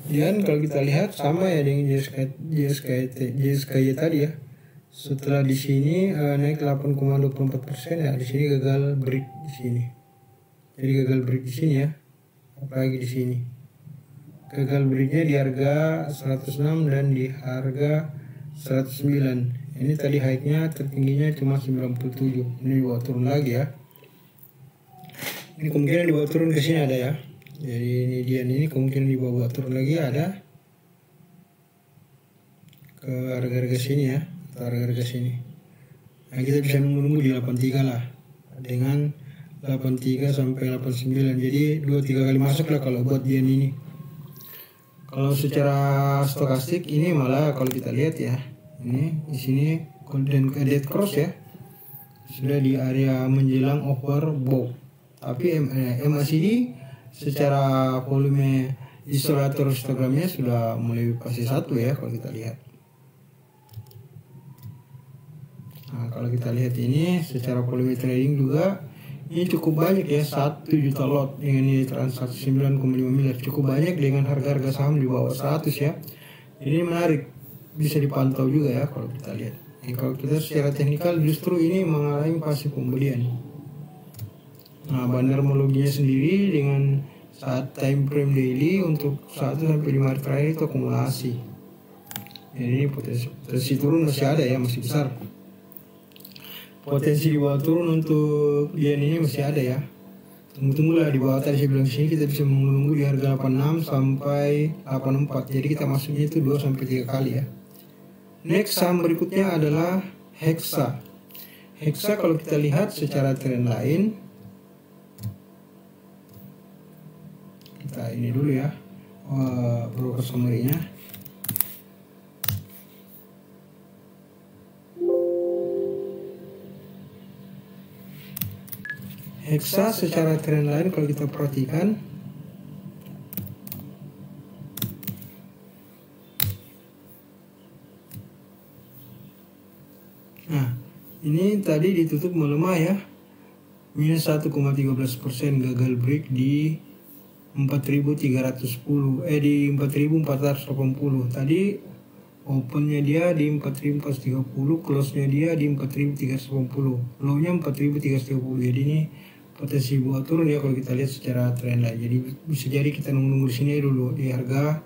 Dan kalau kita lihat sama ya dengan JSKY tadi ya. Setelah di sini naik 8,24% ya, di sini gagal break di sini. Jadi gagal break di sini ya. Apalagi di sini. Gagal breaknya di harga 106 dan di harga 109. Ini tadi high-nya tertingginya cuma 97. Ini dibawa turun lagi ya. Ini kemungkinan dibawa turun ke sini ada ya. Jadi ini Dian ini kemungkinan dibawa turun lagi ada ke harga-harga sini ya, atau harga-harga sini. Nah kita bisa nunggu-nunggu di 83 lah, dengan 83 sampai 89. Jadi 2-3 kali masuk lah kalau buat Dian ini. Kalau secara stokastik ini malah kalau kita lihat ya, ini di sini golden dead cross ya, sudah di area menjelang overbought. Tapi MACD secara volume isolator histogramnya sudah mulai fase 1 ya kalau kita lihat. Nah kalau kita lihat ini secara volume trading juga ini cukup banyak ya, 1 juta lot dengan nilai transaksi 9,5 miliar, cukup banyak dengan harga-harga saham di bawah 100 ya. Ini menarik, bisa dipantau juga ya kalau kita lihat. Kalau kita secara teknikal justru ini mengalami fase pembelian. Nah, bandarmologinya sendiri dengan saat time frame daily untuk 1 sampai 5 hari terakhir itu akumulasi. Jadi potensi turun masih ada ya, masih besar. Potensi di bawah turun untuk Dian ini masih ada ya. Tunggu-tunggulah di bawah tadi saya bilang sini kita bisa menunggu di harga 86 sampai 84. Jadi kita masuknya itu 2 sampai 3 kali ya. Next saham berikutnya adalah Hexa. Hexa kalau kita lihat secara tren lain, kita ini dulu ya, broker summary-nya. Hexa secara tren lain kalau kita perhatikan, nah ini tadi ditutup melemah ya, minus 1,13%, gagal break di 4.310 di 4.480. Tadi opennya dia di 4.430, close-nya dia di 4.310, low-nya 4.330. Jadi ini potensi buat turun ya kalau kita lihat secara trend lah. Jadi bisa jadi kita nunggu di sini dulu di harga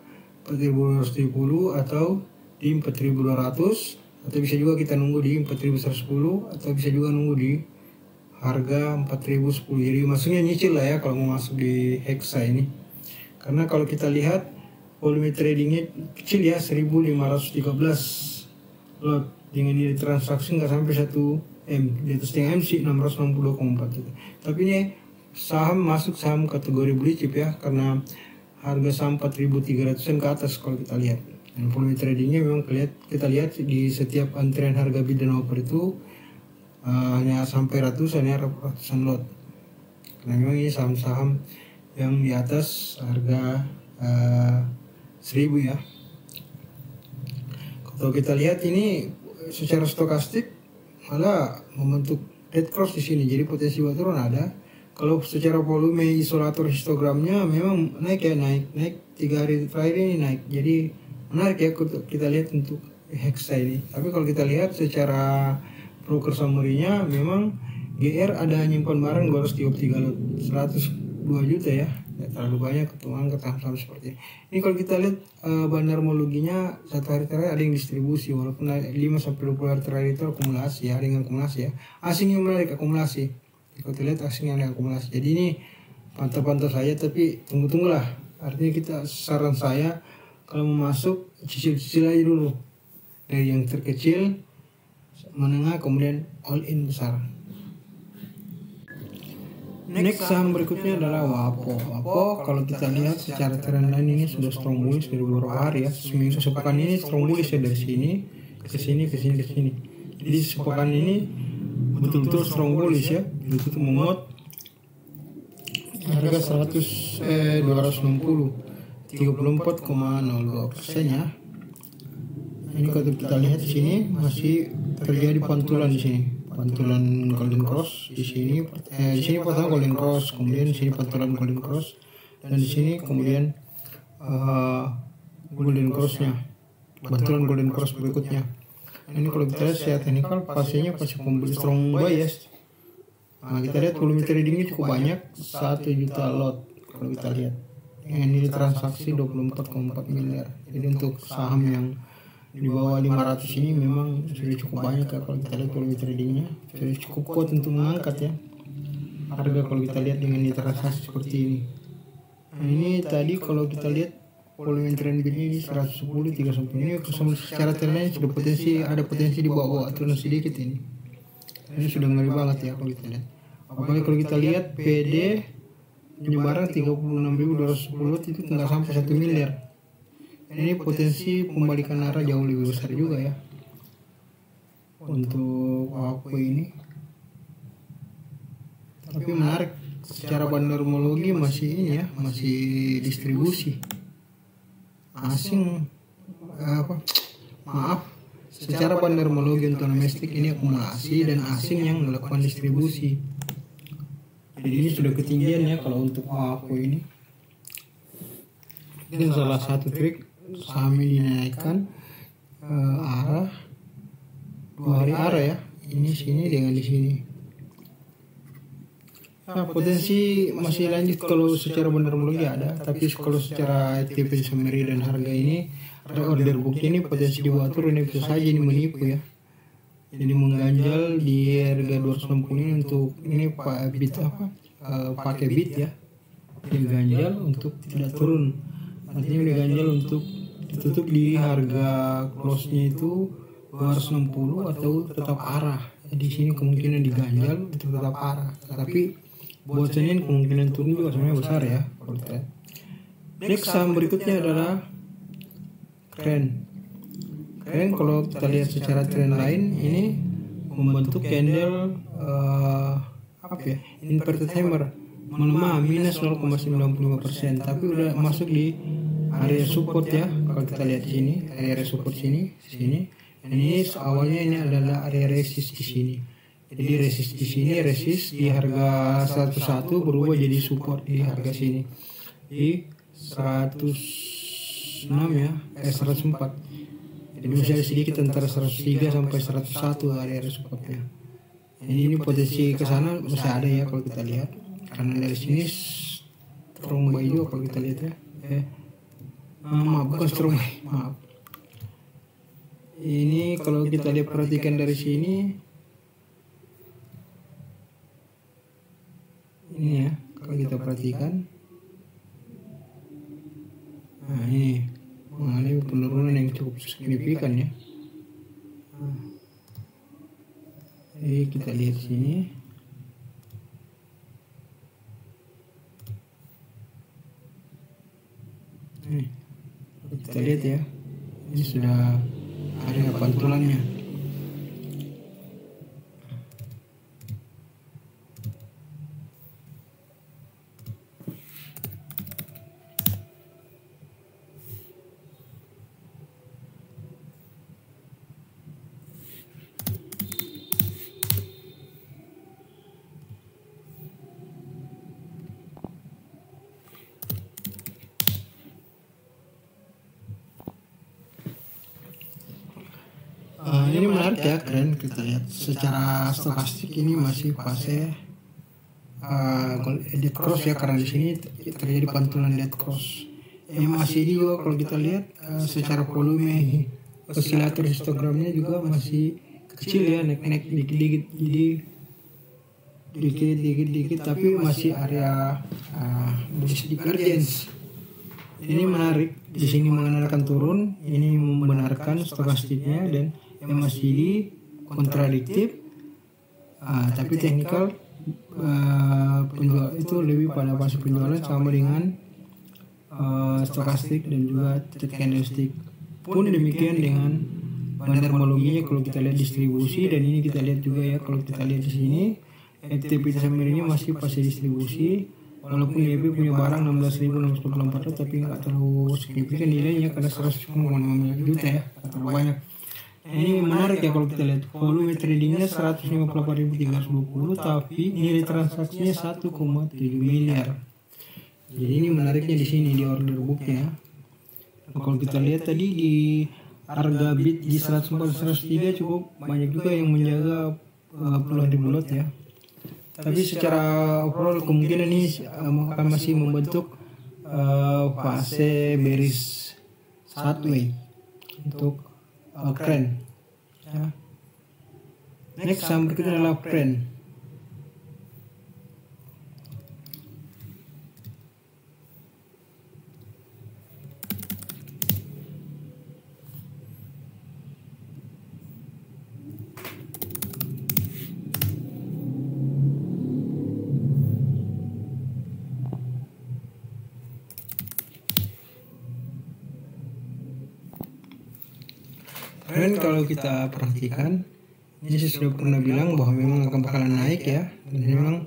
4.270 atau di 4.200, atau bisa juga kita nunggu di 4.110, atau bisa juga nunggu di harga 4.010. Jadi maksudnya nyicil lah ya kalau mau masuk di Hexa ini. Karena kalau kita lihat volume tradingnya kecil ya, 1.513 lot dengan nilai transaksi nggak sampai 1 M, di atas setengah M sih 662,4 gitu. Tapi ini saham masuk saham kategori blue chip ya, karena harga saham 4.300-an ke atas kalau kita lihat. Dan volume tradingnya memang kita lihat di setiap antrian harga bid dan offer itu hanya sampai ratusan lot. Karena memang ini saham-saham yang di atas harga 1.000 ya. Kalau kita lihat ini secara stokastik malah membentuk dead cross di sini, jadi potensi buat turun ada. Kalau secara volume isolator histogramnya memang naik ya, naik 3 hari terakhir ini naik. Jadi menarik ya kita lihat untuk Hexa ini. Tapi kalau kita lihat secara broker summary-nya memang GR ada nyimpan barang 233 lot, 102 juta ya. Ya terlalu banyak ketuaan ke saham seperti ini. Ini kalau kita lihat bandarmologinya 1 hari terakhir ada yang distribusi, walaupun 5 sampai 20 hari terakhir itu akumulasi ya, ada yang akumulasi ya. Asing yang menarik akumulasi. Kalau kita lihat asing yang akumulasi. Jadi ini pantau-pantau saja, tapi tunggu-tunggulah. Artinya saran saya Kalau mau masuk cicil-cicil aja dulu dari yang terkecil, menengah, kemudian all in besar. Next saham berikutnya adalah WAPO. WAPO kalau kita lihat secara trend line ini sudah strong bullish dari beberapa hari ya. Seminggu sepekan ini strong bullish ya, dari sini ke sini ke sini ke sini. Jadi sepekan ini betul-betul strong bullish ya. Itu menguat harga 260 34,02% ya. Ini kalau kita lihat di sini masih terjadi pantulan di sini. Pantulan golden cross di sini pertama golden cross, kemudian di sini pantulan golden cross, dan di sini kemudian golden crossnya, pantulan golden cross berikutnya. Ini kalau kita lihat secara teknikal fasenya pasti pembeli strong bias. Nah, kita lihat volume tradingnya cukup banyak, 1 juta lot kalau kita lihat. Ini transaksi 24,4 miliar. Jadi untuk saham yang di bawah 500 ini memang sudah cukup banyak ya. Kalau kita lihat volume tradingnya sudah cukup kuat untuk mengangkat ya harga kalau kita lihat dengan transaksi seperti ini. Nah, ini tadi kalau kita lihat volume trend ini 110 310 ini secara trend sudah ada potensi di bawah turun sedikit ini. Ini sudah ngeri banget ya kalau kita lihat. Apalagi kalau kita lihat PD penyebaran 36.210 itu tinggal sampai 1 miliar. Ini potensi pembalikan arah jauh lebih besar juga ya untuk WAPO ini. Tapi menarik, secara bandarmologi masih ini ya, masih distribusi asing secara bandarmologi untuk domestik ini akumulasi dan asing yang melakukan distribusi. Jadi ini sudah ketinggian ya kalau untuk WAPO ini. Ini salah satu trik saham ini dinaikkan arah 2 hari arah ya, ini sini dengan di sini. Nah, potensi masih lanjut kalau secara bandarmologi ada, tapi kalau secara ETP summary dan harga ini ada order book ini potensi di bawah turun ini bisa saja ini menipu ya. Jadi mengganjal di harga 260 ini untuk ini pakai bid ya, diganjal untuk tidak turun. Artinya diganjal untuk ditutup di harga close-nya itu 260 atau tetap arah. Di sini kemungkinan diganjal untuk tetap arah. Tapi buat Senin kemungkinan turun juga sebenarnya besar ya. Next saham berikutnya adalah Kren. Kren kalau kita lihat secara trend lain ini membentuk candle inverted hammer melemah minus 0,95%, tapi udah masuk di area support ya. Kalau kita lihat di sini area support sini. Ini awalnya ini adalah area resist di sini. Jadi resist di sini, resist di harga 101 berubah jadi support di harga sini di 106 ya, 104. Jadi masih ada sedikit antara 103 sampai 101 area supportnya. Ini potensi ke sana masih ada ya kalau kita lihat. Karena dari sini strong buy juga kalau kita lihat ya. Bukan strong buy, maaf. Ini kalau kita lihat perhatikan dari sini, ini ya kalau kita perhatikan, nah ini mengalami penurunan yang cukup signifikan ya. Jadi kita lihat sini. Kita lihat ya, ini sudah area pantulannya. Ini menarik ya, keren. Kita lihat secara stokastik ini masih fase dead cross ya, karena di sini terjadi pantulan dead cross. Yang masih juga kalau kita lihat secara volume oscillator histogramnya juga masih kecil ya, naik dikit-dikit, jadi dikit-dikit tapi masih area bullish divergence. Ini menarik, di sini mengenalkan turun, ini membenarkan stokastiknya, dan MACD kontradiktif. Tapi teknikal penjual itu lebih pada fase penjualan sama dengan stokastik dan juga chart candlestick. Pun demikian dengan bandarmologinya kalau kita lihat distribusi, dan ini kita lihat juga ya kalau kita lihat di sini aktivitas hariannya masih fase distribusi, walaupun IEP punya barang 16.644 tapi nggak terlalu signifikan nilainya karena 110,5 juta ya, nggak terlalu banyak. Ini menarik ya kalau kita lihat volume tradingnya 158.320 tapi nilai transaksinya 1,7 miliar. Jadi ini menariknya di sini di order booknya. Kalau kita lihat tadi di harga bid di 104-103 cukup banyak juga yang menjaga puluhan ribu lot ya. Tapi secara overall kemungkinan ini akan masih membentuk fase bearish sideways untuk trend. Ya. Next saham berikutnya adalah trend. Dan kalau kita perhatikan, ini saya sudah pernah bilang bahwa memang akan bakalan naik ya, dan memang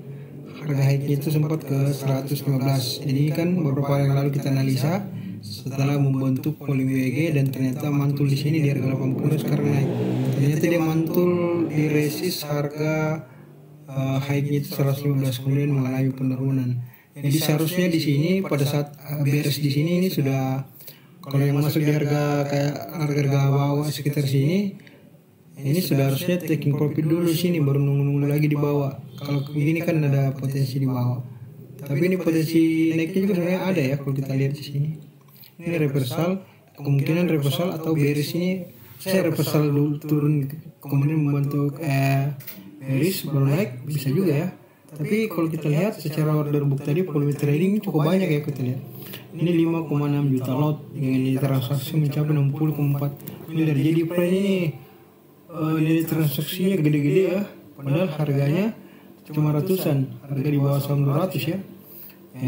harga high itu sempat ke 115. Jadi kan beberapa hari yang lalu kita analisa setelah membentuk volume WG dan ternyata mantul di sini di harga 80 sekarang naik. Ternyata dia mantul di resist harga high itu 115 kemudian mengalami penurunan. Jadi seharusnya di sini pada saat beres di sini ini sudah, kalau yang masuk di harga kayak harga bawah sekitar sini, ini sudah harusnya taking profit dulu sini baru nunggu lagi di bawah. Kalau begini kan ada potensi di bawah. Tapi ini potensi naiknya juga sebenarnya ada ya kalau kita lihat di sini. Ini reversal, kemungkinan reversal atau bearish ini saya reversal dulu turun kemudian membentuk bearish baru naik bisa juga ya. Tapi kalau kita lihat secara order book tadi volume trading cukup banyak ya kita lihat. Ini 5,6 juta lot dengan nilai transaksi mencapai 60,4 miliar. Jadi plan ini nilai transaksinya gede-gede ya. Padahal harganya cuma ratusan, harga di bawah saham 200 ya.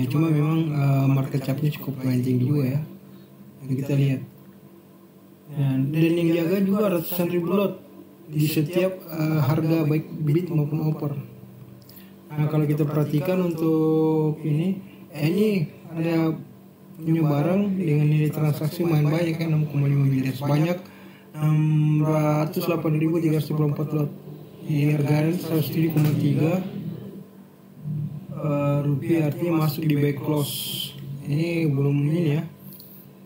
Cuma memang market cap-nya cukup tinggi juga ya. Yang kita lihat. Dan yang jaga juga ratusan ribu lot di setiap harga baik bid maupun offer. Nah kalau kita perhatikan untuk ini ada punya barang dengan nilai transaksi main banyak kan 6,5 miliar sebanyak 608.394 lot. Harganya 107,3 rupiah, artinya masuk di buy close. Ini belum ini ya,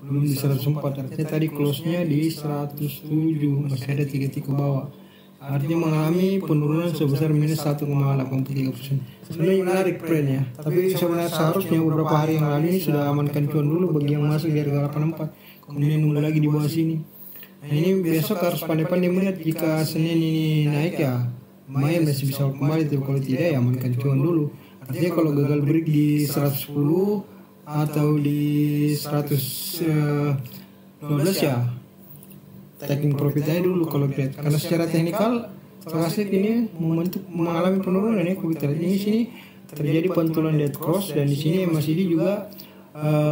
belum di 104, artinya tadi close-nya di 107, masih ada 3 titik ke bawah. Artinya mengalami penurunan sebesar minus 1,83%. Sebenarnya menarik trendnya, tapi sebenarnya seharusnya beberapa hari yang lalu ini sudah amankan cuan dulu bagi yang masuk di harga 84, kemudian nunggu lagi di bawah sini. Nah ini besok harus pandai-pandai melihat, jika Senin ini naik ya lumayan masih bisa kembali, tapi kalau tidak ya amankan cuan dulu. Artinya kalau gagal break di 110 atau di 112 ya taking profit aja dulu kalau lihat, karena secara teknikal stokastik ini mengalami penurunan ya. Kita lihat ini sini terjadi pantulan dead cross, dan di sini MACD juga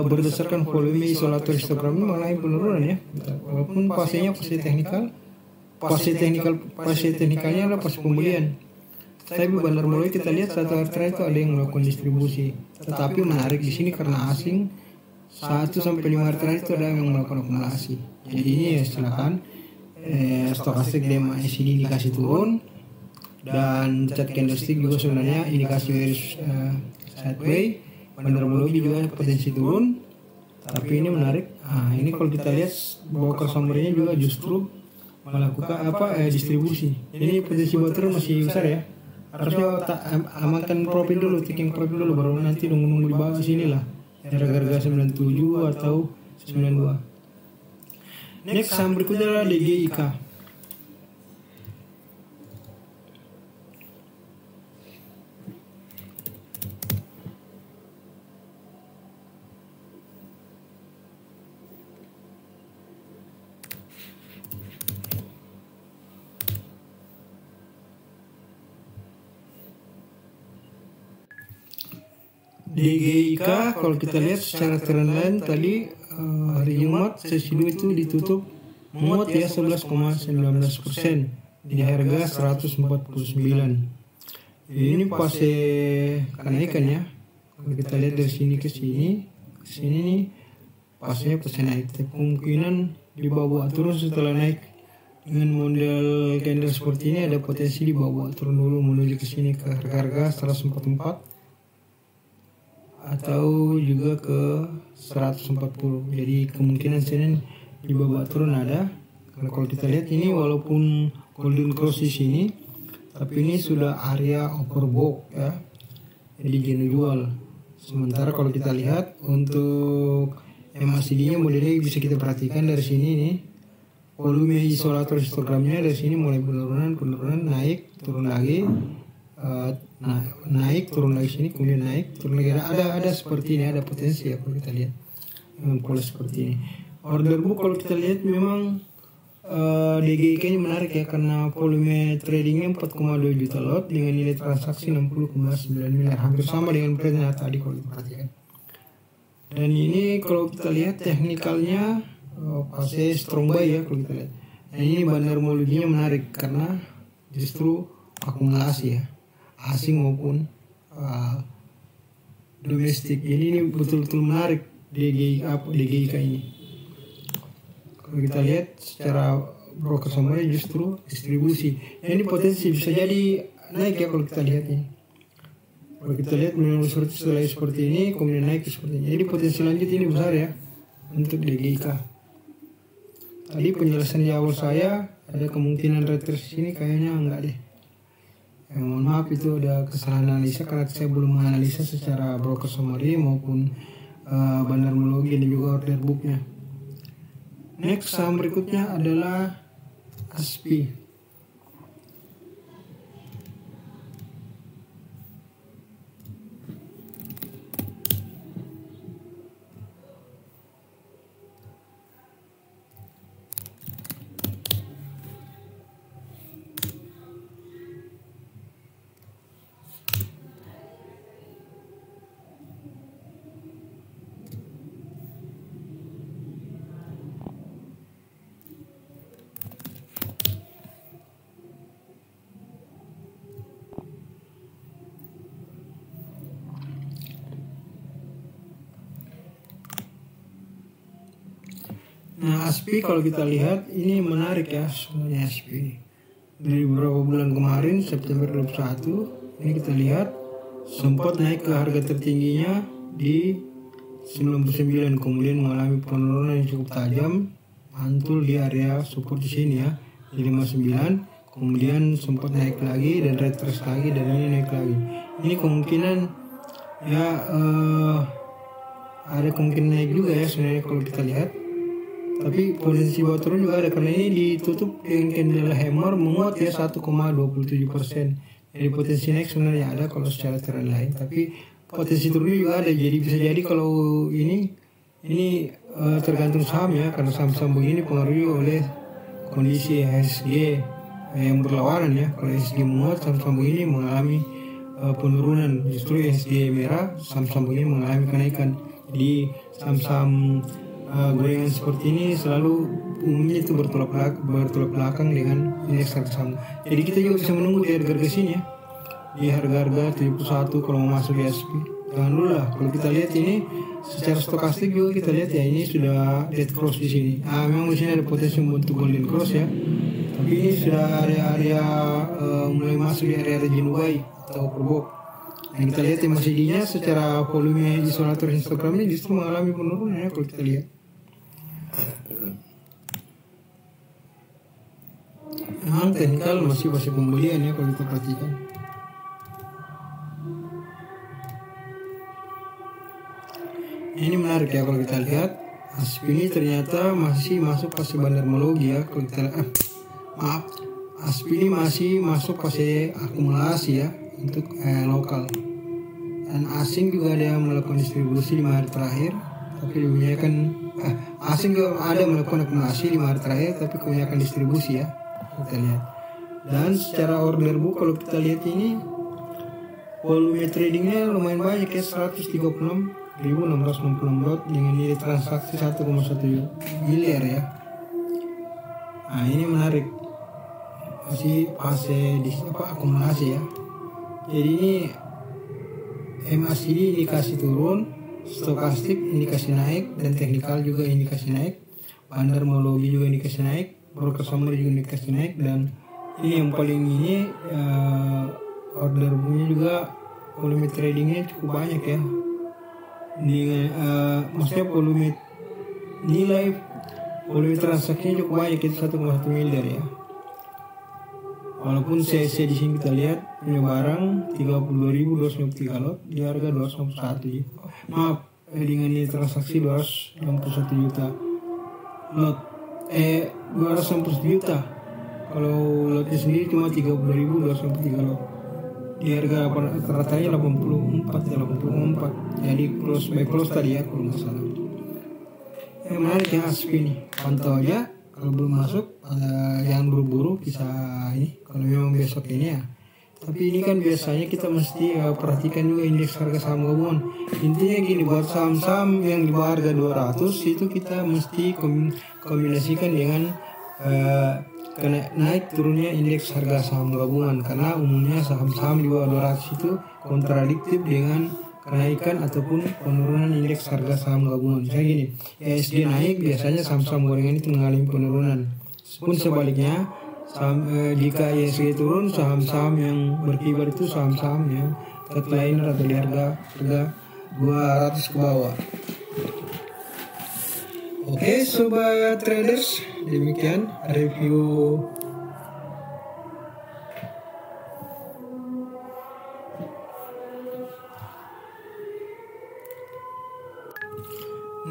berdasarkan volume isolator histogram ini mengalami penurunan ya. Walaupun fasenya fase teknikalnya adalah fase pembelian. Tapi bandarmologi kita lihat satu hari terakhir itu ada yang melakukan distribusi. Tetapi menarik di sini karena asing 1 sampai 5 hari terakhir itu ada yang melakukan akumulasi. Jadi ini ya silakan stokastik MACD indikasi turun, dan chart candlestick juga sebenarnya indikasi bearish sideways. Bandarmologi juga potensi turun. Tapi ini menarik. Ini kalau kita lihat broker summary-nya juga justru melakukan distribusi. Ini potensi bottom masih besar ya. Harusnya amankan profit dulu, taking profit dulu, baru nanti nunggu di bawah sini lah. Harga 97 atau 92. Next saham berikutnya adalah DGIK. DGIK kalau kita lihat secara trendline tadi hari Jumat sesi 2 itu ditutup menguat ya 11,19% di harga 149. Ini fase kenaikan ya. Kalau kita lihat dari sini ke sini nih pasnya naik. Kemungkinan di bawah turun setelah naik dengan model candle seperti ini ada potensi di bawah turun dulu menuju ke sini ke harga 144 atau juga ke 140. Jadi kemungkinan Senin di bawah turun ada. Karena kalau kita lihat ini walaupun golden cross di sini, tapi ini sudah area overbought ya. Jadi jenuh jual. Sementara kalau kita lihat untuk MACD-nya modelnya bisa kita perhatikan dari sini nih. Volume isolator histogramnya dari sini mulai penurunan naik turun lagi. Naik turun lagi sini kemudian naik turun lagi ada seperti ini, ada potensi ya kalau kita lihat dengan pola seperti ini. Order book kalau kita lihat memang DGIK nya menarik ya karena volume tradingnya 4,2 juta lot dengan nilai transaksi 60,9 miliar, hampir sama dengan trendnya tadi kalau diperhatikan. Dan ini kalau kita lihat teknikalnya fase strong buy ya kalau kita lihat. Nah ini bandarmologinya menarik karena justru akumulasi ya, asing maupun domestik. Jadi ini betul-betul menarik DGIK ini. Kalau kita lihat secara broker summary justru distribusi. Ini potensi bisa jadi naik ya kalau kita lihat ini. Kalau kita lihat setelah seperti ini kemudian naik seperti ini. Jadi potensi lanjut ini besar ya untuk DGIK. Tadi penjelasan di awal saya ada kemungkinan retrace ini kayaknya enggak deh. Mohon maaf itu ada kesalahan analisa karena saya belum menganalisa secara broker summary maupun bandarmologi dan juga order booknya. Next saham berikutnya adalah ASPI. Nah ASPI kalau kita lihat ini menarik ya sebenarnya ASPI. Dari beberapa bulan kemarin September 21 ini kita lihat sempat naik ke harga tertingginya di 99 kemudian mengalami penurunan yang cukup tajam, mantul di area support di sini ya di 59, kemudian sempat naik lagi dan retrace lagi dan ini naik lagi. Ini kemungkinan ya ada kemungkinan naik juga ya sebenarnya kalau kita lihat. Tapi potensi bawah turun juga ada karena ini ditutup dengan candle hammer menguat ya 1,27%. Jadi potensi naik sebenarnya ada kalau secara trend lain, tapi potensi turun juga ada. Jadi bisa jadi kalau ini tergantung saham ya, karena saham-saham begini pengaruhi oleh kondisi IHSG yang berlawanan ya. Kalau IHSG menguat, saham-saham begini mengalami penurunan. Justru IHSG merah, saham-saham begini mengalami kenaikan. Jadi saham-saham gorengan seperti ini selalu umumnya itu bertolak belakang dengan indeks harga saham. Jadi kita juga bisa menunggu di harga sini ya, di harga 71 kalau mau masuk di ASPI. Jangan dulu lah. Kalau kita lihat ini secara stokastik juga kita lihat ya ini sudah dead cross di sini. Memang di sini ada potensi membentuk golden cross ya. Tapi ini sudah area mulai masuk di area jenuh buy atau overbought. Yang kita lihat MACD-nya secara volume isolator histogramnya justru mengalami penurunan ya kalau kita lihat. Memang teknikal masih pembelian ya kalau kita perhatikan. Ini menarik ya kalau kita lihat ASPI ini ternyata masih masuk fase bandarmologi ya kalau kita ASPI ini masih masuk fase akumulasi ya untuk lokal. Dan asing juga ada yang melakukan distribusi di hari terakhir, tapi kebanyakan asing juga ada melakukan akumulasi di hari terakhir, tapi kebanyakan distribusi ya kita lihat. Dan secara order book kalau kita lihat ini volume tradingnya lumayan banyak ya, 136.666 lot dengan nilai transaksi 1,1 miliar ya. Nah ini menarik, masih fase akumulasi ya. Jadi ini MACD indikasi turun, stokastik indikasi naik, dan teknikal juga indikasi naik, bandarmologi juga indikasi naik, broker summary juga indikasi naik, dan ini yang paling ini order punya juga volume tradingnya cukup banyak ya. Maksudnya volume transaksinya cukup banyak, itu 1,1 miliar ya. Walaupun CAC di sini kita lihat punya barang 32.253 lot di harga 261. Maaf, dengan nilai transaksi 261 juta lot. 261 juta. Kalau lotnya sendiri cuma 30.253 lot. Di harga rata-ratanya 84. Jadi close tadi ya kalau nggak salah. Yang menarik ya ASP ini. Pantau aja. Kalau belum masuk, jangan buru-buru, bisa ini. Kalau memang besok ini ya. Tapi ini kan biasanya kita mesti perhatikan juga indeks harga saham gabungan. Intinya gini, buat saham-saham yang di bawah harga 200 itu kita mesti kombinasikan dengan naik turunnya indeks harga saham gabungan. Karena umumnya saham-saham di bawah 200 itu kontradiktif dengan kenaikan ataupun penurunan indeks harga saham gabungan. Misalnya gini, IHSG naik, biasanya saham-saham gorengan itu mengalami penurunan. Pun sebaliknya, jika IHSG turun, saham-saham yang berkibar itu saham-saham yang flatliner atau di harga 200 ke bawah. Oke sobat traders, demikian review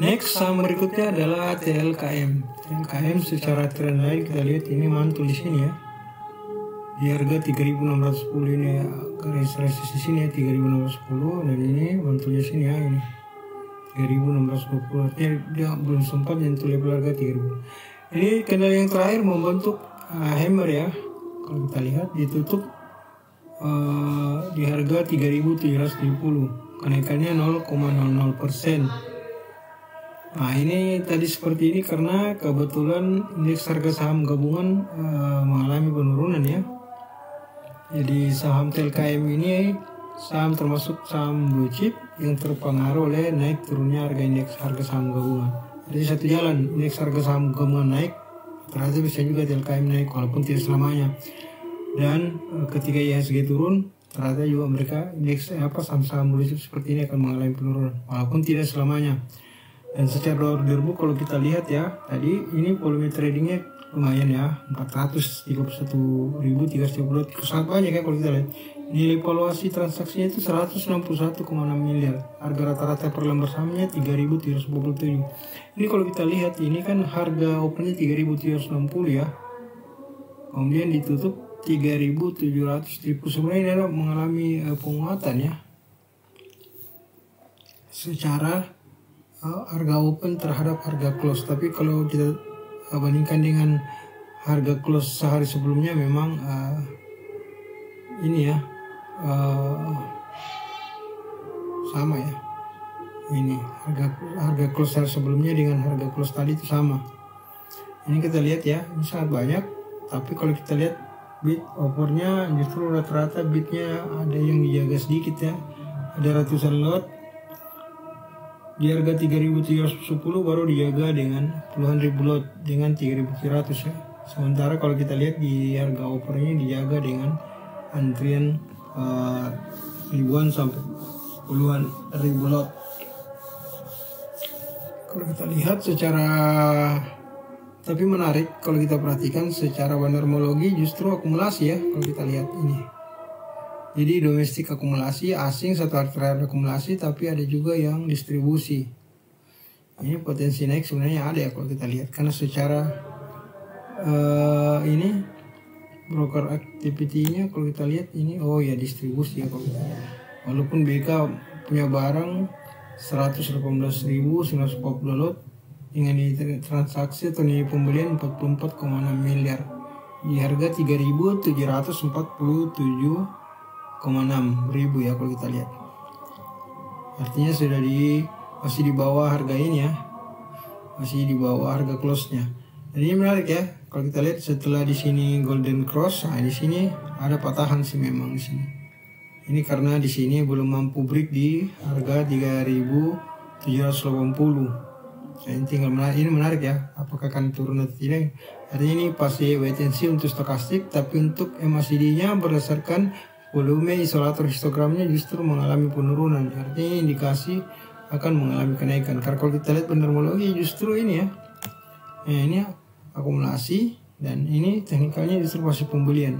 next. Saham berikutnya adalah TLKM. TLKM secara trend line kita lihat ini mantul di sini ya. Di harga 3.610 ini ya, garis resist di sini ya 3.610, dan ini mantul di sini ya, ini 3.620. Artinya dia belum sempat nyentuh level harga 3.000. Ini kendala yang terakhir membentuk hammer ya. Kalau kita lihat ditutup di harga 3.770, kenaikannya 0,00%. Nah ini tadi seperti ini karena kebetulan indeks harga saham gabungan mengalami penurunan ya. Jadi saham TLKM ini saham termasuk saham blue chip yang terpengaruh oleh naik turunnya harga indeks harga saham gabungan. Jadi satu jalan, indeks harga saham gabungan naik, ternyata bisa juga TLKM naik walaupun tidak selamanya. Dan ketika IHSG turun, ternyata juga mereka indeks saham-saham blue chip seperti ini akan mengalami penurunan walaupun tidak selamanya. Dan secara order book kalau kita lihat ya, tadi ini volume tradingnya lumayan ya, 431.330, sangat banyak ya kalau kita lihat. Nilai valuasi transaksinya itu 161,6 miliar. Harga rata-rata per lembar sahamnya 3.347. Ini kalau kita lihat ini kan harga opennya 3.360 ya. Kemudian ditutup 3.700. Sebenarnya ini adalah mengalami penguatan ya. Secara harga open terhadap harga close, tapi kalau kita bandingkan dengan harga close sehari sebelumnya memang ini ya sama ya. Ini harga close sehari sebelumnya dengan harga close tadi itu sama. Ini kita lihat ya, ini sangat banyak, tapi kalau kita lihat bid offernya justru rata-rata bidnya ada yang dijaga sedikit ya, ada ratusan lot. Di harga 3.310 baru dijaga dengan puluhan ribu lot dengan 3.300 ya. Sementara kalau kita lihat di harga offernya dijaga dengan antrian ribuan sampai puluhan ribu lot. Kalau kita lihat secara, tapi menarik kalau kita perhatikan secara bandarmologi justru akumulasi ya kalau kita lihat ini. Jadi domestik akumulasi, asing satu hari terakhir akumulasi, tapi ada juga yang distribusi. Ini potensi naik sebenarnya ada ya kalau kita lihat, karena secara ini broker activity-nya kalau kita lihat ini, oh ya distribusi ya kalau kita lihat. Walaupun BK punya barang 118.940 lot dengan nilai transaksi atau nilai pembelian 44,6 miliar di harga 3.747 ribu ya kalau kita lihat. Artinya sudah masih di bawah harga ini ya. Masih di bawah harga close-nya. Jadi ini menarik ya. Kalau kita lihat setelah di sini golden cross, nah di sini ada patahan sih memang di sini. Ini karena di sini belum mampu break di harga 3.780. Nah, ini menarik ya. Apakah akan turun atau tidak? Artinya ini pasti wait and see untuk stokastik, tapi untuk MACD-nya berdasarkan volume isolator histogramnya justru mengalami penurunan. Artinya ini indikasi akan mengalami kenaikan. Karena kalau kita lihat pendermologi justru ini ya. Nah, ini akumulasi dan ini teknikalnya justru masih pembelian.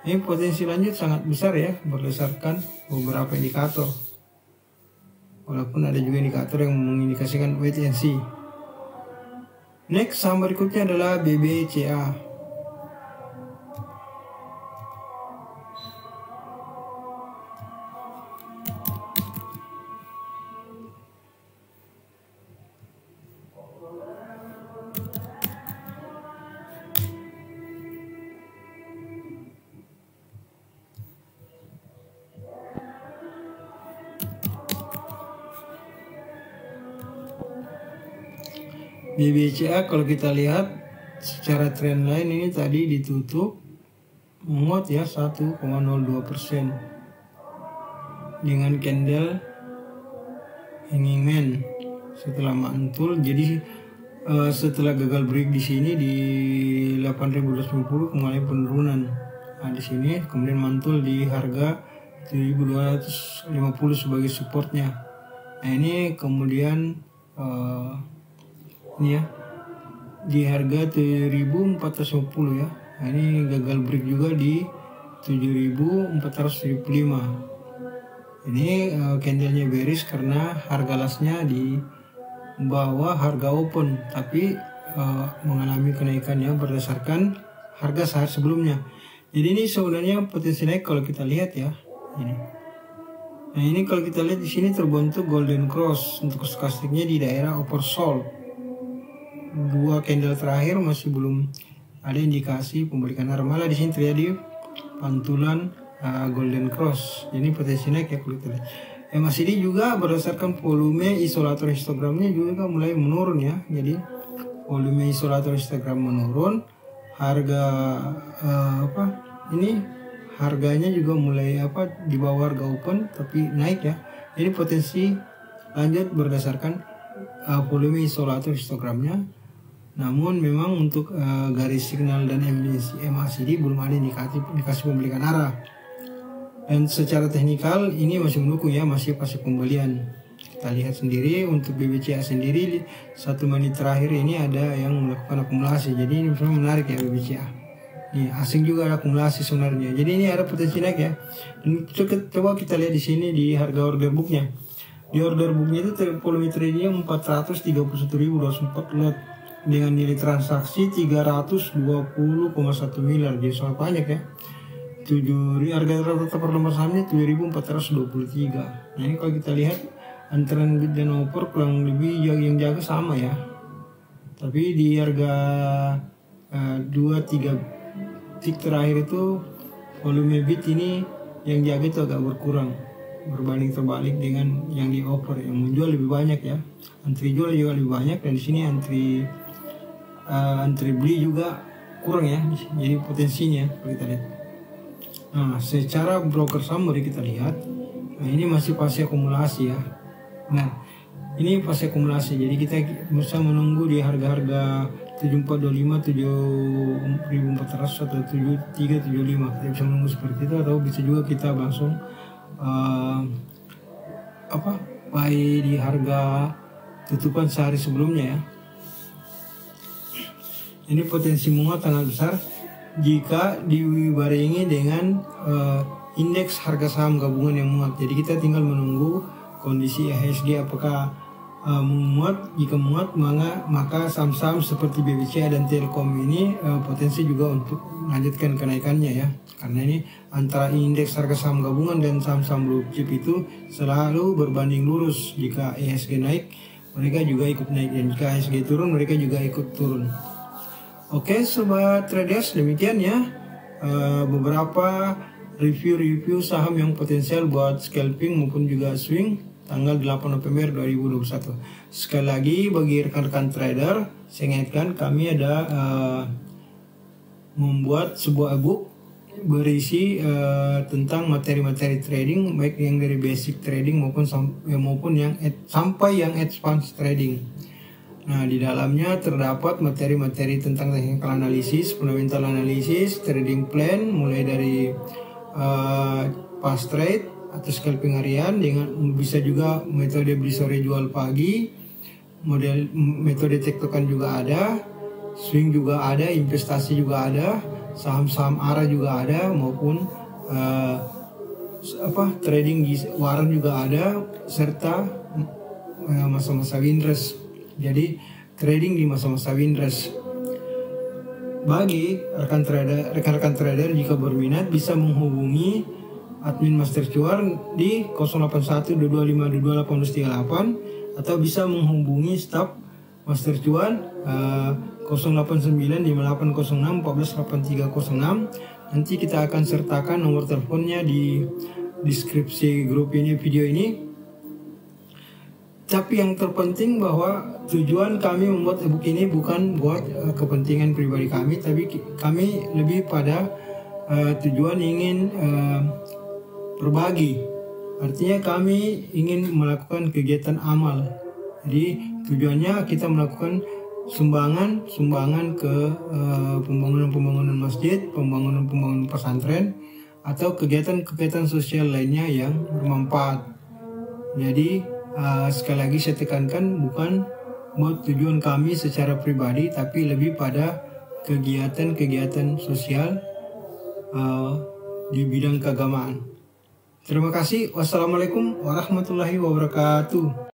Ini potensi lanjut sangat besar ya berdasarkan beberapa indikator. Walaupun ada juga indikator yang mengindikasikan wait and see. Next, saham berikutnya adalah BBCA. BBCA kalau kita lihat secara trendline ini tadi ditutup menguat ya 1,02% dengan candle hanging man setelah mantul. Jadi setelah gagal break di sini di 8.250 mengalami penurunan. Nah, di sini kemudian mantul di harga 7.250 sebagai supportnya. Nah, ini kemudian ini ya di harga 7.450 ya. Nah, ini gagal break juga di 7.475. Ini candlenya bearish karena harga lasnya di bawah harga open, tapi mengalami kenaikan ya berdasarkan harga sehari sebelumnya. Jadi ini sebenarnya potensi naik kalau kita lihat ya. Ini. Nah, ini kalau kita lihat di sini terbentuk golden cross untuk stokastiknya di daerah oversold. Dua candle terakhir masih belum ada indikasi pembalikan arah, malah di sini terjadi pantulan golden cross. Ini potensi naik ya kalau kita lihat. MACD juga berdasarkan volume isolator histogramnya juga mulai menurun ya. Jadi volume isolator histogram menurun, harga ini harganya juga mulai di bawah harga open tapi naik ya. Ini potensi lanjut berdasarkan volume isolator histogramnya. Namun memang untuk garis signal dan MACD belum ada indikasi pembalikan arah. Dan secara teknikal ini masih mendukung ya, masih pasif pembelian. Kita lihat sendiri untuk BBCA sendiri 1 menit terakhir ini ada yang melakukan akumulasi. Jadi ini sebenarnya menarik ya BBCA. Nih, asing juga ada akumulasi sebenarnya. Jadi ini ada potensi naik ya. Dan coba kita lihat di sini di harga order booknya. Di order booknya itu volume tradingnya 431.204 lot dengan nilai transaksi 320,1 miliar. Jadi sangat banyak ya. Harga rata-rata per lembar sahamnya 7.423. Nah, ini kalau kita lihat antara bid dan offer kurang lebih yang jaga sama ya. Tapi di harga 2-3 tick terakhir itu volume bid ini yang jaga itu agak berkurang berbanding terbalik dengan yang di offer, yang menjual lebih banyak ya. Antri jual juga lebih banyak, dan di sini antri beli juga kurang ya. Jadi potensinya kalau kita lihat. Nah, secara broker saham mari kita lihat. Nah, ini masih fase akumulasi ya. Nah, ini fase akumulasi. Jadi kita bisa menunggu di harga-harga 7425, 7400 atau 7375. Kita bisa menunggu seperti itu, atau bisa juga kita langsung buy di harga tutupan sehari sebelumnya ya. Ini potensi menguat sangat besar jika dibarengi dengan indeks harga saham gabungan yang menguat. Jadi kita tinggal menunggu kondisi IHSG apakah menguat. Jika menguat, maka saham-saham seperti BBCA dan Telkom ini potensi juga untuk melanjutkan kenaikannya ya. Karena ini antara indeks harga saham gabungan dan saham-saham blue chip itu selalu berbanding lurus. Jika IHSG naik, mereka juga ikut naik, dan jika IHSG turun, mereka juga ikut turun. Oke sobat traders, demikian ya beberapa review saham yang potensial buat scalping maupun juga swing tanggal 8 November 2021. Sekali lagi bagi rekan-rekan trader, saya ingatkan kami ada membuat sebuah ebook berisi tentang materi-materi trading, baik yang dari basic trading maupun yang sampai yang advanced trading. Nah, di dalamnya terdapat materi-materi tentang technical analysis, fundamental analysis, trading plan, mulai dari fast trade atau scalping harian, dengan bisa juga metode beli sore jual pagi, metode tektokan juga ada, swing juga ada, investasi juga ada, saham-saham arah juga ada, maupun trading di waran juga ada, serta masa-masa windrush. Jadi trading di masa-masa windrush. Bagi rekan-rekan trader jika berminat bisa menghubungi admin Master Cuan di 081225221838 atau bisa menghubungi staf Master Cuan 089580614836. Nanti kita akan sertakan nomor teleponnya di deskripsi grup ini, video ini. Tapi yang terpenting bahwa tujuan kami membuat ebook ini bukan buat kepentingan pribadi kami, tapi kami lebih pada tujuan ingin berbagi. Artinya kami ingin melakukan kegiatan amal. Jadi tujuannya kita melakukan sumbangan ke pembangunan masjid, pembangunan pesantren, atau kegiatan-kegiatan sosial lainnya yang bermanfaat. Jadi sekali lagi saya tekankan, bukan buat tujuan kami secara pribadi, tapi lebih pada kegiatan-kegiatan sosial di bidang keagamaan. Terima kasih. Wassalamualaikum warahmatullahi wabarakatuh.